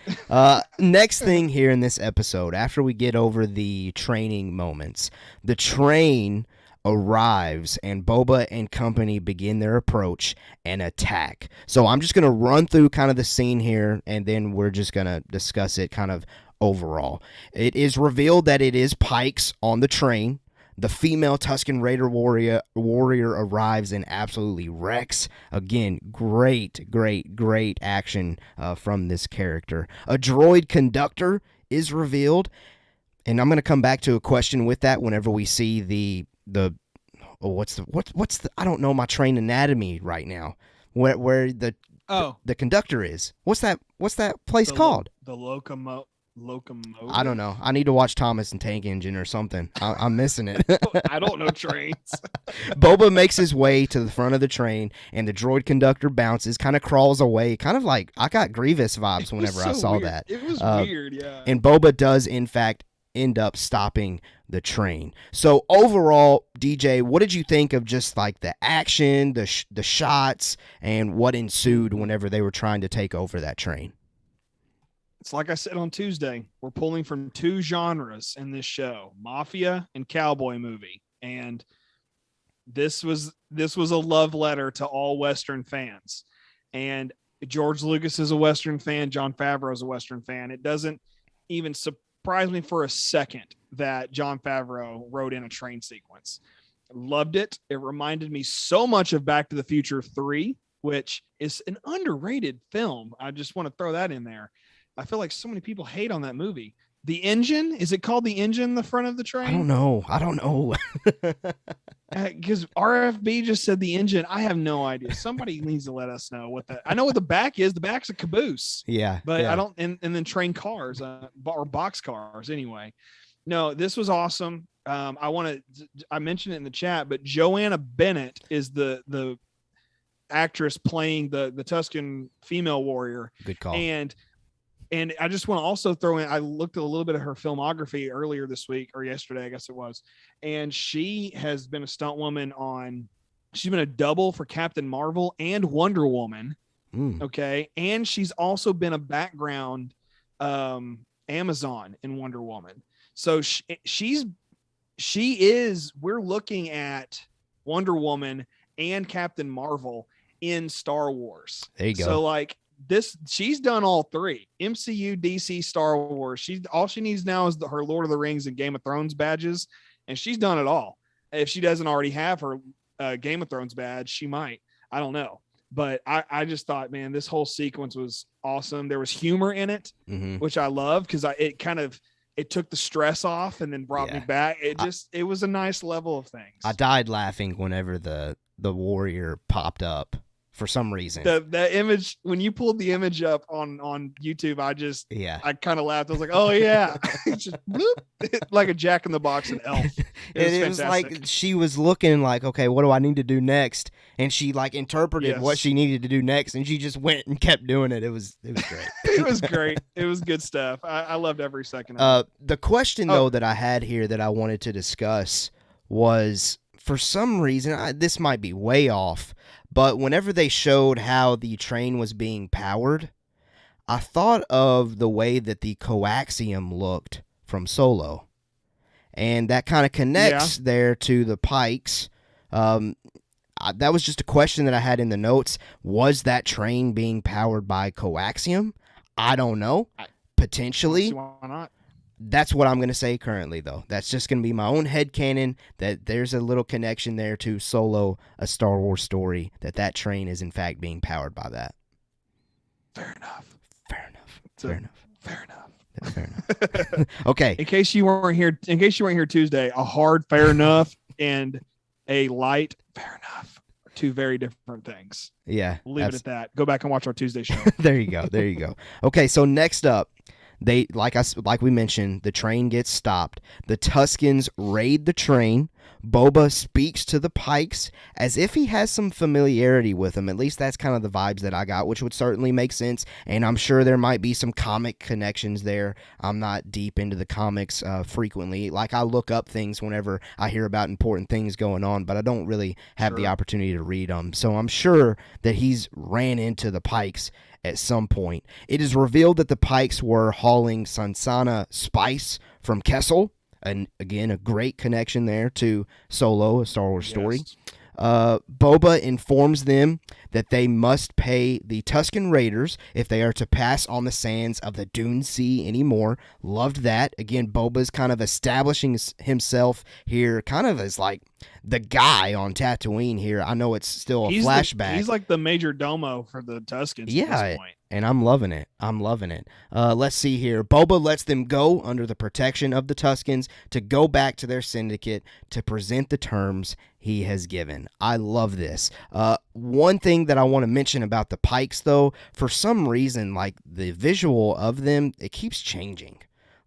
Next thing here in this episode, after we get over the training moments, the train arrives and Boba and company begin their approach and attack. So I'm just going to run through kind of the scene here, and then we're just going to discuss it kind of overall. It is revealed that it is Pikes on the train. The female Tusken Raider warrior arrives and absolutely wrecks. Again, great action from this character. A droid conductor is revealed, and I'm going to come back to a question with that whenever we see the what's the I don't know my train anatomy right now. Where the conductor is. What's that place called? The locomotive. I don't know. I need to watch Thomas and Tank Engine or something. I'm missing it. I don't know trains. Boba makes his way to the front of the train, and the droid conductor bounces, kind of crawls away, kind of like I got Grievous vibes whenever I saw weird. that. It was weird, yeah. And Boba does, in fact, end up stopping the train. So overall, DJ, what did you think of just like the action, the shots, and what ensued whenever they were trying to take over that train? It's like I said on Tuesday, we're pulling from 2 genres in this show, mafia and cowboy movie. And this was a love letter to all Western fans. And George Lucas is a Western fan. Jon Favreau is a Western fan. It doesn't even surprise me for a second that Jon Favreau wrote in a train sequence. Loved it. It reminded me so much of Back to the Future 3, which is an underrated film. I just want to throw that in there. I feel like so many people hate on that movie. The engine, is it called the engine, the front of the train? I don't know. Because RFB just said the engine. I have no idea. Somebody needs to let us know what that. I know what the back is. The back's a caboose. Yeah. But yeah. I don't, and then train cars or box cars anyway. No, this was awesome. I mentioned it in the chat, but Joanna Bennett is the actress playing the Tusken female warrior. Good call. And I just want to also throw in, I looked at a little bit of her filmography earlier this week or yesterday, I guess it was. And she has been a stunt woman she's been a double for Captain Marvel and Wonder Woman. Okay. And she's also been a background Amazon in Wonder Woman. So she's we're looking at Wonder Woman and Captain Marvel in Star Wars. There you go. So like she's done all three: MCU, DC, Star Wars. All she needs now is her Lord of the Rings and Game of Thrones badges, and she's done it all. If she doesn't already have her Game of Thrones badge, she might. I don't know. But I just thought, man, this whole sequence was awesome. There was humor in it, which I love because it took the stress off and then brought me back. It was a nice level of things. I died laughing whenever the warrior popped up for some reason. The image, when you pulled the image up on YouTube, I kind of laughed. I was like, oh yeah. Just bloop, like a Jack in the Box and Elf. It was like she was looking like, okay, what do I need to do next? And she like interpreted what she needed to do next, and she just went and kept doing it. It was great. It was great. It was good stuff. I loved every second of it. The question though that I had here that I wanted to discuss was, for some reason, this might be way off, but whenever they showed how the train was being powered, I thought of the way that the coaxium looked from Solo. And that kind of connects there to the Pikes. That was just a question that I had in the notes. Was that train being powered by coaxium? I don't know. Potentially. Why not? That's what I'm going to say currently, though. That's just going to be my own headcanon, that there's a little connection there to Solo, a Star Wars story, that train is in fact being powered by that. Fair enough. Fair enough. Okay. In case you weren't here Tuesday, a hard fair enough and a light fair enough are two very different things. Yeah. Leave it at that. Go back and watch our Tuesday show. There you go. Okay, so next up, they like we mentioned, the train gets stopped. The Tuskens raid the train. Boba speaks to the Pikes as if he has some familiarity with them. At least that's kind of the vibes that I got, which would certainly make sense. And I'm sure there might be some comic connections there. I'm not deep into the comics frequently. Like, I look up things whenever I hear about important things going on, but I don't really have the opportunity to read them. So I'm sure that he's ran into the Pikes at some point. It is revealed that the Pikes were hauling Sansana spice from Kessel. And again, a great connection there to Solo, a Star Wars story. Boba informs them that they must pay the Tusken Raiders if they are to pass on the sands of the Dune Sea anymore. Loved that. Again, Boba's kind of establishing himself here, kind of as like the guy on Tatooine here. I know it's still a flashback. He's like the major domo for the Tuskens at this point. And I'm loving it. Let's see here. Boba lets them go under the protection of the Tuskens to go back to their syndicate to present the terms he has given. I love this. One thing that I want to mention about the Pikes, though, for some reason, like the visual of them, it keeps changing.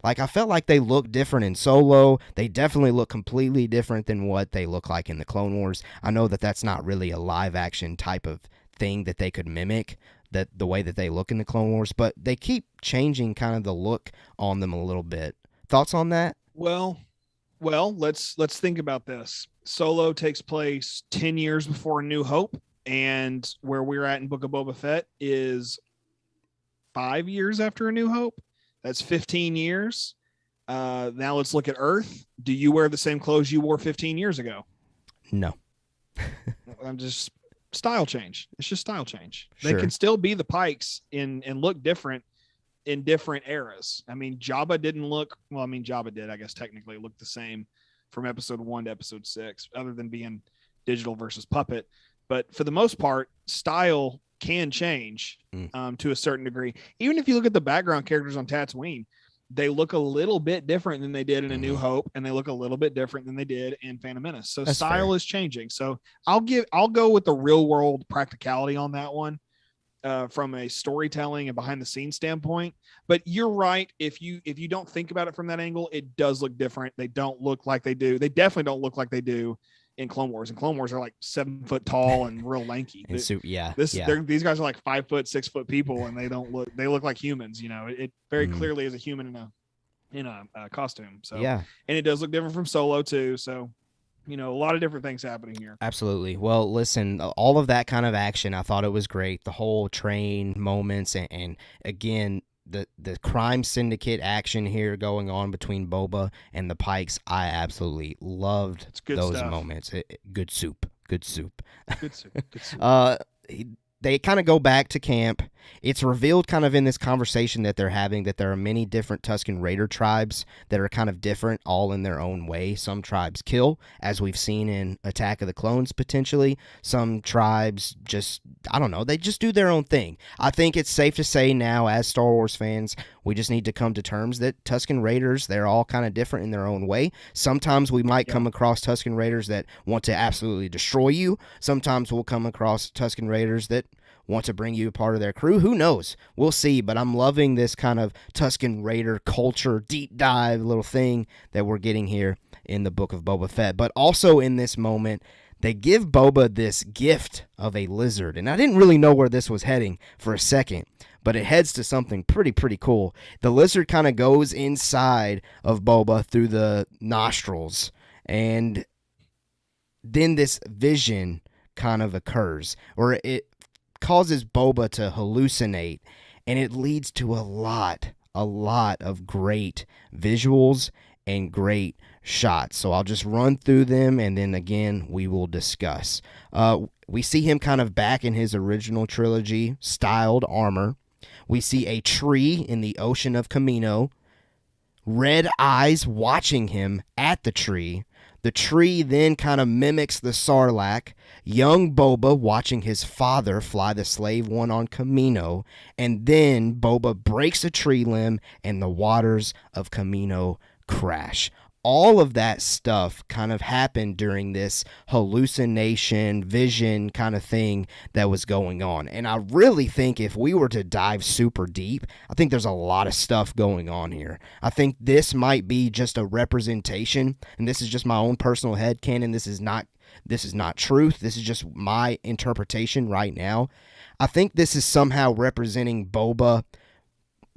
Like, I felt like they look different in Solo. They definitely look completely different than what they look like in the Clone Wars. I know that that's not really a live-action type of thing that they could mimic, that the way that they look in the Clone Wars, but they keep changing kind of the look on them a little bit. Thoughts on that? Well, let's think about this. Solo takes place 10 years before A New Hope, and where we're at in Book of Boba Fett is 5 years after A New Hope. That's 15 years. Now let's look at Earth. Do you wear the same clothes you wore 15 years ago? No. I'm just style change. It's just style change. Sure. They can still be the Pikes and look different in different eras. I mean, Jabba didn't look, well, I mean, Jabba did, I guess technically look the same from episode 1 to episode 6, other than being digital versus puppet. But for the most part, style can change to a certain degree. Even if you look at the background characters on Tatooine, they look a little bit different than they did in A New Hope, and they look a little bit different than they did in Phantom Menace. So That's style fair. is changing. So I'll go with the real world practicality on that one, from a storytelling and behind the scenes standpoint. But you're right. If you don't think about it from that angle, it does look different. They don't look like they do. They definitely don't look like they do in Clone Wars. And Clone Wars are like 7 foot tall and real lanky. And These guys are like 5 foot, 6 foot people, and they look like humans. You know, it very clearly is a human in a costume. So yeah. And it does look different from Solo too. So, you know, a lot of different things happening here. Absolutely. Well, listen, all of that kind of action, I thought it was great. The whole train moments, and again, the crime syndicate action here going on between Boba and the Pikes, I absolutely loved It's good those stuff. moments. Good soup. Good soup. Good soup. Good soup. They kind of go back to camp. It's revealed kind of in this conversation that they're having that there are many different Tusken Raider tribes that are kind of different, all in their own way. Some tribes kill, as we've seen in Attack of the Clones potentially. Some tribes just, I don't know, they just do their own thing. I think it's safe to say now, as Star Wars fans, we just need to come to terms that Tusken Raiders, they're all kind of different in their own way. Sometimes we might come across Tusken Raiders that want to absolutely destroy you. Sometimes we'll come across Tusken Raiders that want to bring you a part of their crew. Who knows? We'll see. But I'm loving this kind of Tusken Raider culture deep dive little thing that we're getting here in the Book of Boba Fett. But also in this moment, they give Boba this gift of a lizard. And I didn't really know where this was heading for a second, but it heads to something pretty cool. The lizard kind of goes inside of Boba through the nostrils, and then this vision kind of occurs, or it causes Boba to hallucinate, and it leads to a lot of great visuals and great shots. So I'll just run through them, and then again we will discuss. We see him kind of back in his original trilogy styled armor. We see a tree in the ocean of Kamino, red eyes watching him at the tree. The tree then kind of mimics the Sarlacc, young Boba watching his father fly the Slave One on Kamino, and then Boba breaks a tree limb and the waters of Kamino crash. All of that stuff kind of happened during this hallucination, vision kind of thing that was going on. And I really think if we were to dive super deep, I think there's a lot of stuff going on here. I think this might be just a representation, and this is just my own personal headcanon. This is not truth. This is just my interpretation right now. I think this is somehow representing Boba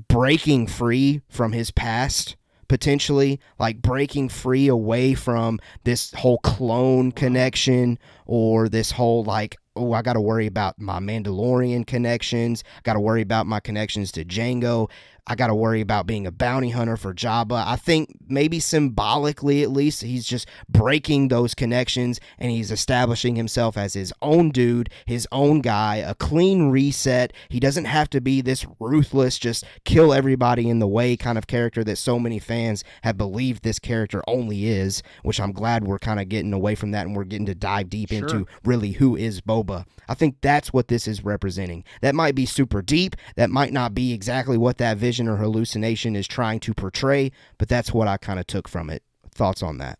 breaking free from his past, potentially, like breaking free away from this whole clone connection, or this whole like, oh, I got to worry about my Mandalorian connections. I got to worry about my connections to Jango. I got to worry about being a bounty hunter for Jabba. I think maybe symbolically, at least, he's just breaking those connections and he's establishing himself as his own dude, his own guy, a clean reset. He doesn't have to be this ruthless, just kill everybody in the way kind of character that so many fans have believed this character only is, which I'm glad we're kind of getting away from that and we're getting to dive deep into really who is Boba. I think that's what this is representing. That might be super deep. That might not be exactly what that vision or hallucination is trying to portray, but that's what I kind of took from it. Thoughts on that?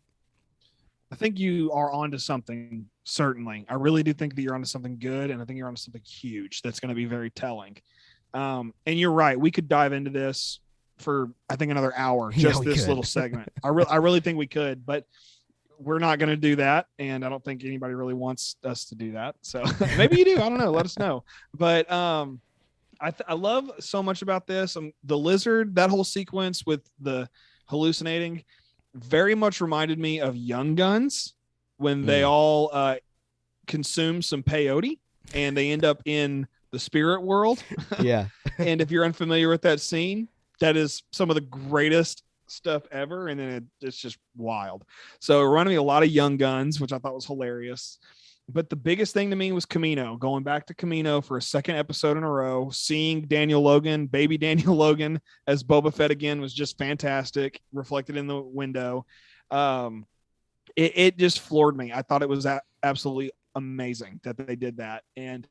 I think you are onto something, certainly. I really do think that you're onto something good, and I think you're onto something huge that's going to be very telling. And you're right. We could dive into this for, I think, another hour, just this little segment. I really think we could, but we're not going to do that, and I don't think anybody really wants us to do that. So maybe you do. I don't know. Let us know. But I love so much about this. The lizard, that whole sequence with the hallucinating, very much reminded me of Young Guns when they all consume some peyote and they end up in the spirit world. Yeah. And if you're unfamiliar with that scene, that is some of the greatest stuff ever. And then it's just wild. So it reminded me a lot of Young Guns, which I thought was hilarious. But the biggest thing to me was Kamino, going back to Kamino for a second episode in a row, seeing Daniel Logan, baby Daniel Logan as Boba Fett again was just fantastic, reflected in the window. It just floored me. I thought it was absolutely amazing that they did that. And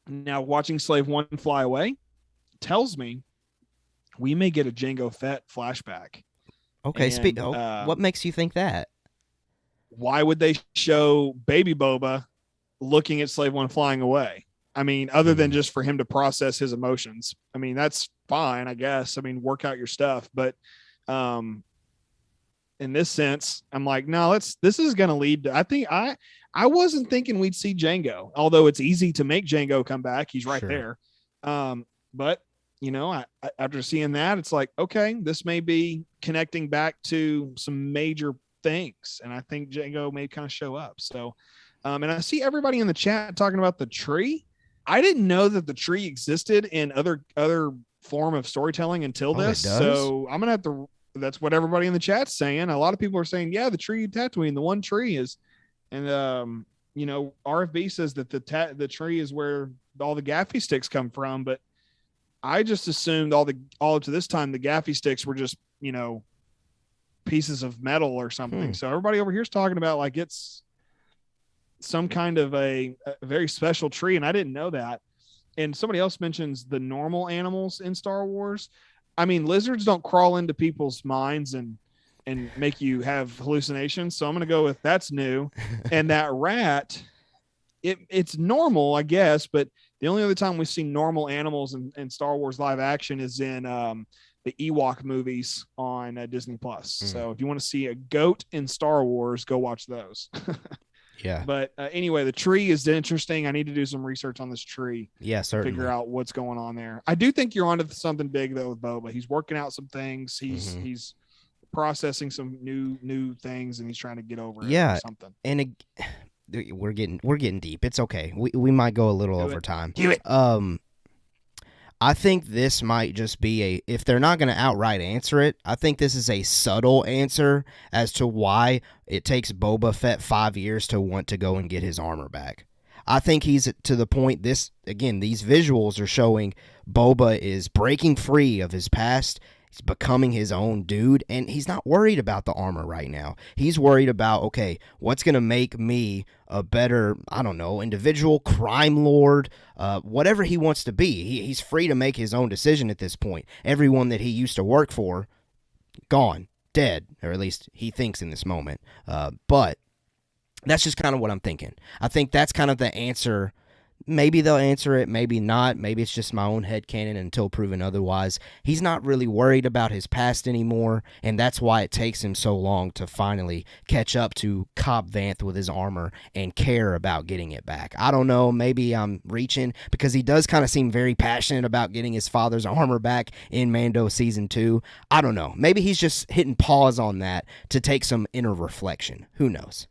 now watching Slave One fly away tells me we may get a Jango Fett flashback. Okay, what makes you think that? Why would they show baby Boba looking at Slave One flying away? I mean, other than just for him to process his emotions. I mean, that's fine, I guess. I mean, work out your stuff. But in this sense, I'm like, no, this is going to lead to, I think I wasn't thinking we'd see Jango, although it's easy to make Jango come back. He's right there. But you know, after seeing that, it's like, okay, this may be connecting back to some major things, and I think Jango may kind of show up. So and I see everybody in the chat talking about the tree. I didn't know that the tree existed in other form of storytelling until Oh, it this. does? So I'm gonna have to. That's what everybody in the chat's saying. A lot of people are saying, yeah, the tree Tatooine, the one tree is, and RFB says that the tree is where all the gaffy sticks come from, but I just assumed all up to this time the gaffy sticks were just pieces of metal or something. So everybody over here is talking about like it's some kind of a very special tree, and I didn't know that. And somebody else mentions the normal animals in Star Wars. I mean, lizards don't crawl into people's minds and make you have hallucinations. So I'm going to go with that's new. And that rat, it's normal, I guess, but the only other time we've seen normal animals in Star Wars live action is in the Ewok movies on Disney Plus. So if you want to see a goat in Star Wars, go watch those. Yeah. But anyway, the tree is interesting. I need to do some research on this tree. Yeah, certainly. Figure out what's going on there. I do think you're onto something big though with Boba. He's working out some things. He's processing some new things, and he's trying to get over it or something. And we're getting deep. It's okay. We might go a little over time. Do it. I think this might just be if they're not going to outright answer it, I think this is a subtle answer as to why it takes Boba Fett 5 years to want to go and get his armor back. I think he's to the point these visuals are showing Boba is breaking free of his past. He's becoming his own dude, and he's not worried about the armor right now. He's worried about, okay, what's going to make me a better, individual, crime lord, whatever he wants to be. He's free to make his own decision at this point. Everyone that he used to work for, gone, dead, or at least he thinks in this moment. But that's just kind of what I'm thinking. I think that's kind of the answer. Maybe they'll answer it, maybe not. Maybe it's just my own headcanon until proven otherwise. He's not really worried about his past anymore, and that's why it takes him so long to finally catch up to Cobb Vanth with his armor and care about getting it back. I don't know, maybe I'm reaching, because he does kind of seem very passionate about getting his father's armor back in Mando Season 2. I don't know. Maybe he's just hitting pause on that to take some inner reflection. Who knows?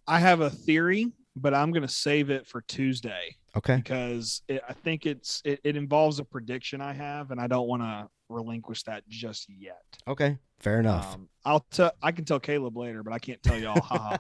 I have a theory, but I'm going to save it for Tuesday. Okay. Because I think it involves a prediction I have, and I don't want to relinquish that just yet. Okay. Fair enough. I can tell Caleb later, but I can't tell y'all. Haha.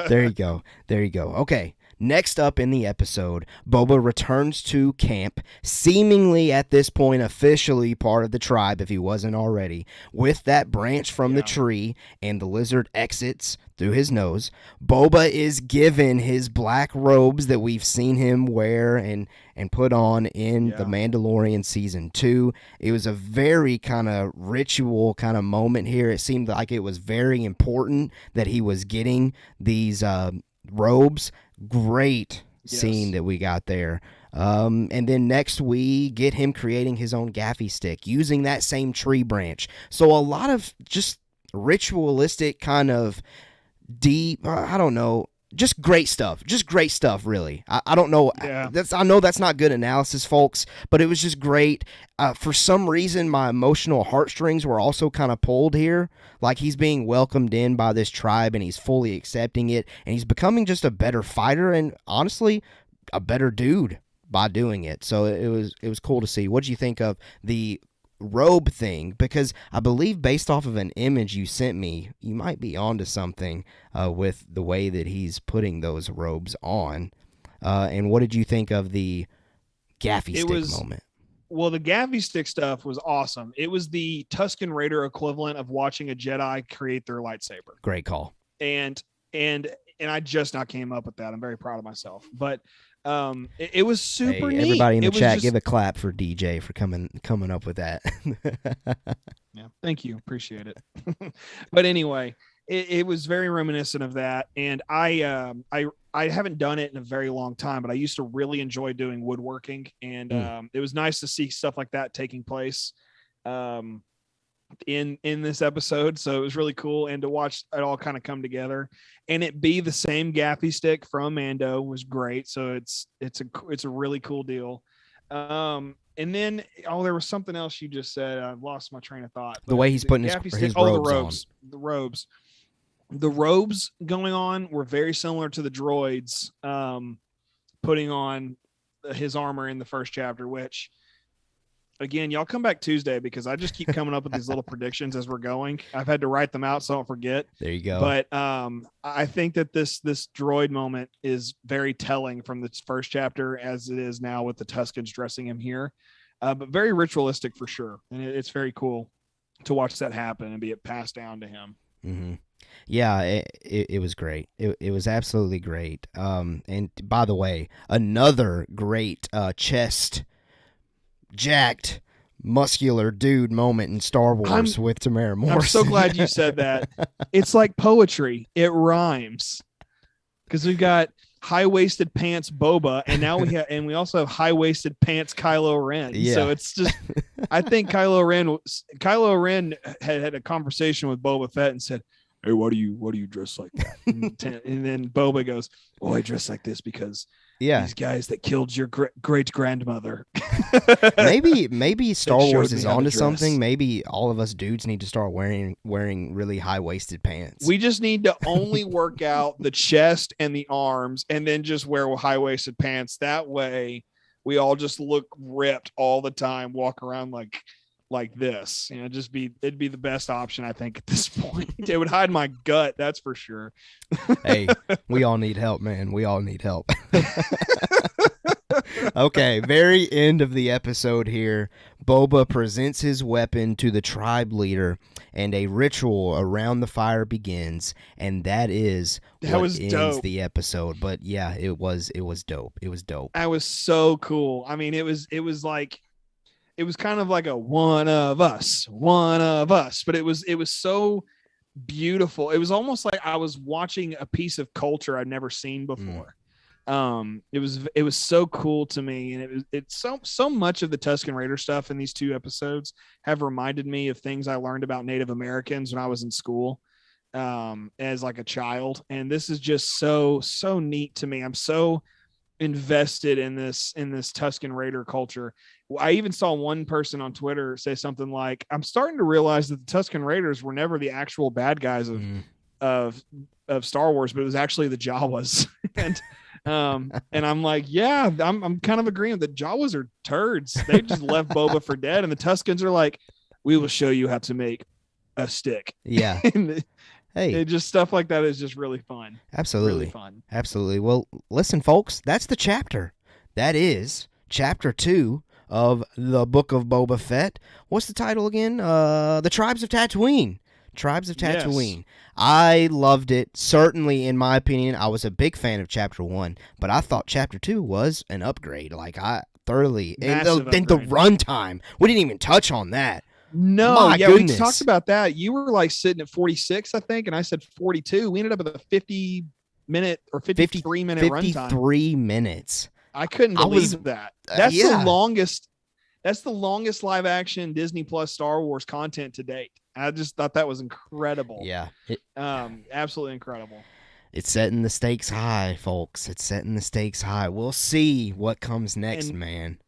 There you go. Okay. Next up in the episode, Boba returns to camp, seemingly at this point officially part of the tribe if he wasn't already, with that branch from the tree, and the lizard exits through his nose. Boba is given his black robes that we've seen him wear and put on in The Mandalorian Season 2. It was a very kind of ritual kind of moment here. It seemed like it was very important that he was getting these robes. Great scene that we got there. And then next we get him creating his own gaffy stick using that same tree branch. So a lot of just ritualistic kind of deep, just great stuff. Really. I don't know. Yeah. I know that's not good analysis, folks, but it was just great. For some reason, my emotional heartstrings were also kind of pulled here. Like he's being welcomed in by this tribe and he's fully accepting it. And he's becoming just a better fighter and honestly, a better dude by doing it. So it was cool to see. What did you think of the robe thing? Because I believe based off of an image you sent me, you might be onto something with the way that he's putting those robes on. And what did you think of the gaffy stick moment? Well, the gaffy stick stuff was awesome. It was the Tusken Raider equivalent of watching a Jedi create their lightsaber. Great call. And I just now came up with that. I'm very proud of myself. But it was super neat. Everybody in the chat, give a clap for DJ for coming up with that. Yeah, thank you, appreciate it. But anyway, it was very reminiscent of that, and I haven't done it in a very long time, but I used to really enjoy doing woodworking, and it was nice to see stuff like that taking place in this episode. So it was really cool, and to watch it all kind of come together and it be the same gaffy stick from Mando was great. So it's a really cool deal. And then there was something else you just said. I lost my train of thought. The way he's putting his robes on. The robes going on were very similar to the droids putting on his armor in the first chapter, which again, y'all come back Tuesday because I just keep coming up with these little predictions as we're going. I've had to write them out so I don't forget. There you go. But I think that this droid moment is very telling from the first chapter as it is now with the Tuskens dressing him here. But very ritualistic for sure. And it's very cool to watch that happen and be it passed down to him. Mm-hmm. Yeah, it was great. It was absolutely great. And by the way, another great chest jacked muscular dude moment in Star Wars with Tamara Morrison. I'm so glad you said that. It's like poetry. It rhymes. Because we've got high-waisted pants Boba, and now we also have high-waisted pants Kylo Ren. Yeah. So it's just, I think Kylo Ren had a conversation with Boba Fett and said, "Hey, why do you dress like that?" And then Boba goes, "Oh, I dress like this because these guys that killed your great grandmother." maybe Star Wars is me how to onto dress. something. Maybe all of us dudes need to start wearing really high-waisted pants. We just need to only work out the chest and the arms and then just wear high-waisted pants. That way we all just look ripped all the time, walk around like this. It'd be the best option, I think, at this point. It would hide my gut, that's for sure. Hey, we all need help, man. We all need help. Okay, very end of the episode here. Boba presents his weapon to the tribe leader, and a ritual around the fire begins, and that ends dope. the episode. But yeah, it was dope. It was dope. That was so cool. I mean, it was kind of like a one of us, but it was so beautiful. It was almost like I was watching a piece of culture I'd never seen before. It was so cool to me, and it's so much of the Tusken Raider stuff in these two episodes have reminded me of things I learned about Native Americans when I was in school as like a child, and this is just so neat to me. I'm so invested in this Tusken Raider culture. I even saw one person on Twitter say something like, "I'm starting to realize that the Tusken Raiders were never the actual bad guys of Star Wars, but it was actually the Jawas." And I'm like, yeah, I'm kind of agreeing that Jawas are turds. They just left Boba for dead, and the Tuskens are like, "We will show you how to make a stick." Yeah. Hey, it just stuff like that is just really fun. Absolutely. Really fun. Absolutely. Well, listen, folks, that's the chapter. That is chapter 2 of the Book of Boba Fett. What's the title again? The Tribes of Tatooine. Tribes of Tatooine. Yes. I loved it. Certainly, in my opinion, I was a big fan of chapter 1, but I thought chapter 2 was an upgrade. Like, I thoroughly. And the runtime. We didn't even touch on that. No, goodness. We talked about that. You were like sitting at 46, I think, and I said 42. We ended up at a 50-minute or 53-minute runtime. 53 minutes. I couldn't believe that. That's the longest. That's the longest live action Disney Plus Star Wars content to date. I just thought that was incredible. Yeah. Absolutely incredible. It's setting the stakes high, folks. It's setting the stakes high. We'll see what comes next, man.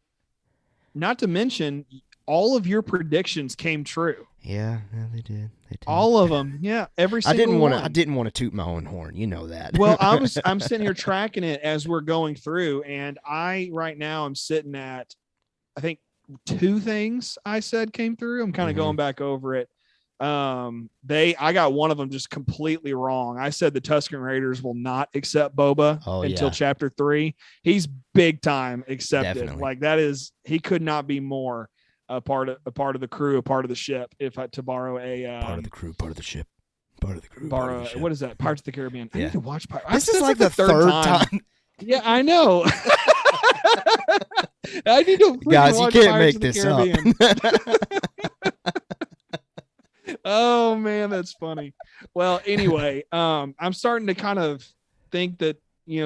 Not to mention, all of your predictions came true. Yeah, they did. All of them. Yeah, every single one. I didn't want to toot my own horn. You know that. Well, I'm sitting here tracking it as we're going through, and right now I'm sitting at, I think, 2 things I said came through. I'm kind of going back over it. I got one of them just completely wrong. I said the Tusken Raiders will not accept Boba until chapter 3. He's big time accepted. Definitely. Like that is, he could not be more a part of the crew, a part of the ship. To borrow a part of the crew, part of the ship, part of the crew. Borrow what is that? Pirates of the Caribbean. I need to watch Pirates. This is like the third time. Yeah, I know. I need to guys. You can't Pirates make this up. Oh man, that's funny. Well, anyway, I'm starting to kind of think that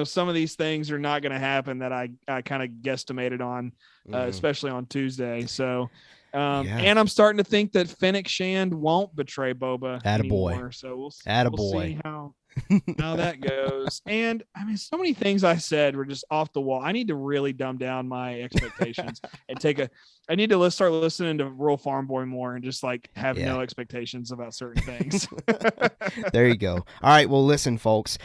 some of these things are not going to happen that I kind of guesstimated on, especially on Tuesday. So, and I'm starting to think that Fennec Shand won't betray Boba anymore. So we'll see how that goes. And I mean, so many things I said were just off the wall. I need to really dumb down my expectations and I need to start listening to Rural Farm Boy more and just like have no expectations about certain things. There you go. All right. Well, listen, folks.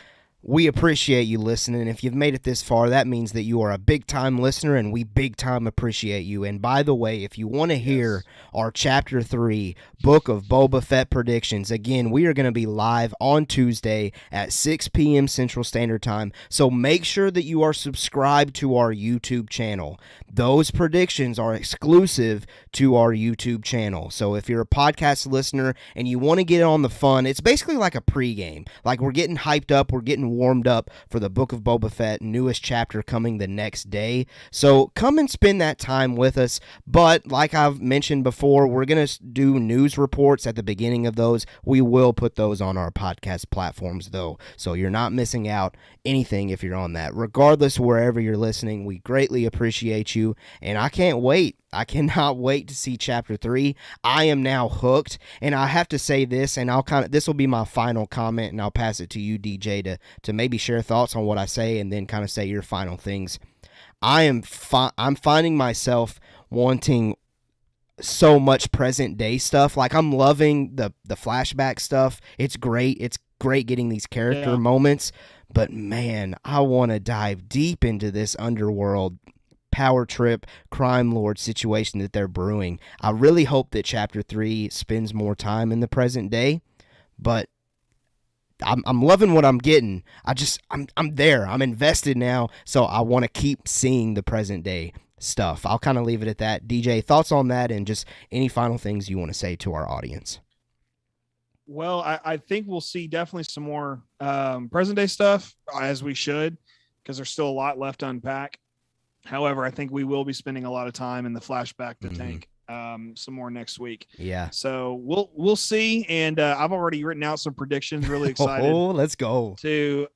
We appreciate you listening. If you've made it this far, that means that you are a big-time listener, and we big-time appreciate you. And by the way, if you want to hear our Chapter 3 Book of Boba Fett predictions, again, we are going to be live on Tuesday at 6 p.m. Central Standard Time. So make sure that you are subscribed to our YouTube channel. Those predictions are exclusive to our YouTube channel. So if you're a podcast listener and you want to get on the fun, it's basically like a pregame. Like we're getting hyped up, we're getting warmed up for the Book of Boba Fett newest chapter coming the next day. So come and spend that time with us. But like I've mentioned before, we're going to do news reports at the beginning of those. We will put those on our podcast platforms though, so you're not missing out anything if you're on that. Regardless, wherever you're listening, we greatly appreciate you, and I can't wait. I cannot wait to see Chapter 3. I am now hooked, and I have to say this, and this will be my final comment, and I'll pass it to you, DJ, to maybe share thoughts on what I say, and then kind of say your final things. I'm finding myself wanting so much present day stuff. Like I'm loving the flashback stuff. It's great. It's great getting these character moments, but man, I want to dive deep into this underworld power trip crime lord situation that they're brewing. I really hope that Chapter 3 spends more time in the present day, but I'm loving what I'm getting. I'm there. I'm invested now, so I want to keep seeing the present day stuff. I'll kind of leave it at that. DJ, thoughts on that, and just any final things you want to say to our audience? Well, I think we'll see definitely some more present day stuff, as we should, because there's still a lot left to unpack. However, I think we will be spending a lot of time in the flashback to tank some more next week. Yeah. So we'll see. And I've already written out some predictions. Really excited. Oh, let's go to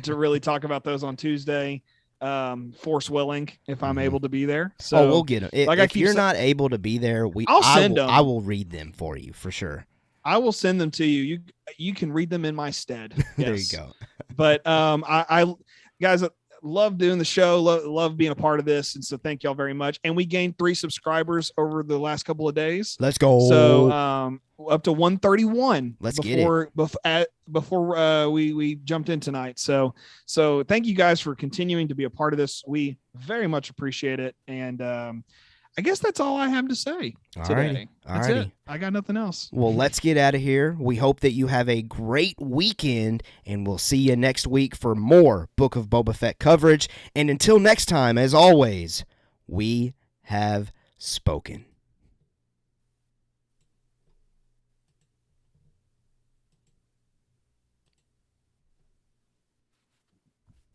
really talk about those on Tuesday. Force willing, if I'm able to be there. So we'll get them. If you're not able to be there, I'll send them. I will read them for you for sure. I will send them to you. You can read them in my stead. Yes. There you go. But I guys, love doing the show, love being a part of this, and so thank y'all very much. And we gained 3 subscribers over the last couple of days. Let's go. So up to 131. Let's get it before we jumped in tonight. So thank you guys for continuing to be a part of this. We very much appreciate it. And I guess that's all I have to say today. That's it. I got nothing else. Well, let's get out of here. We hope that you have a great weekend, and we'll see you next week for more Book of Boba Fett coverage. And until next time, as always, we have spoken.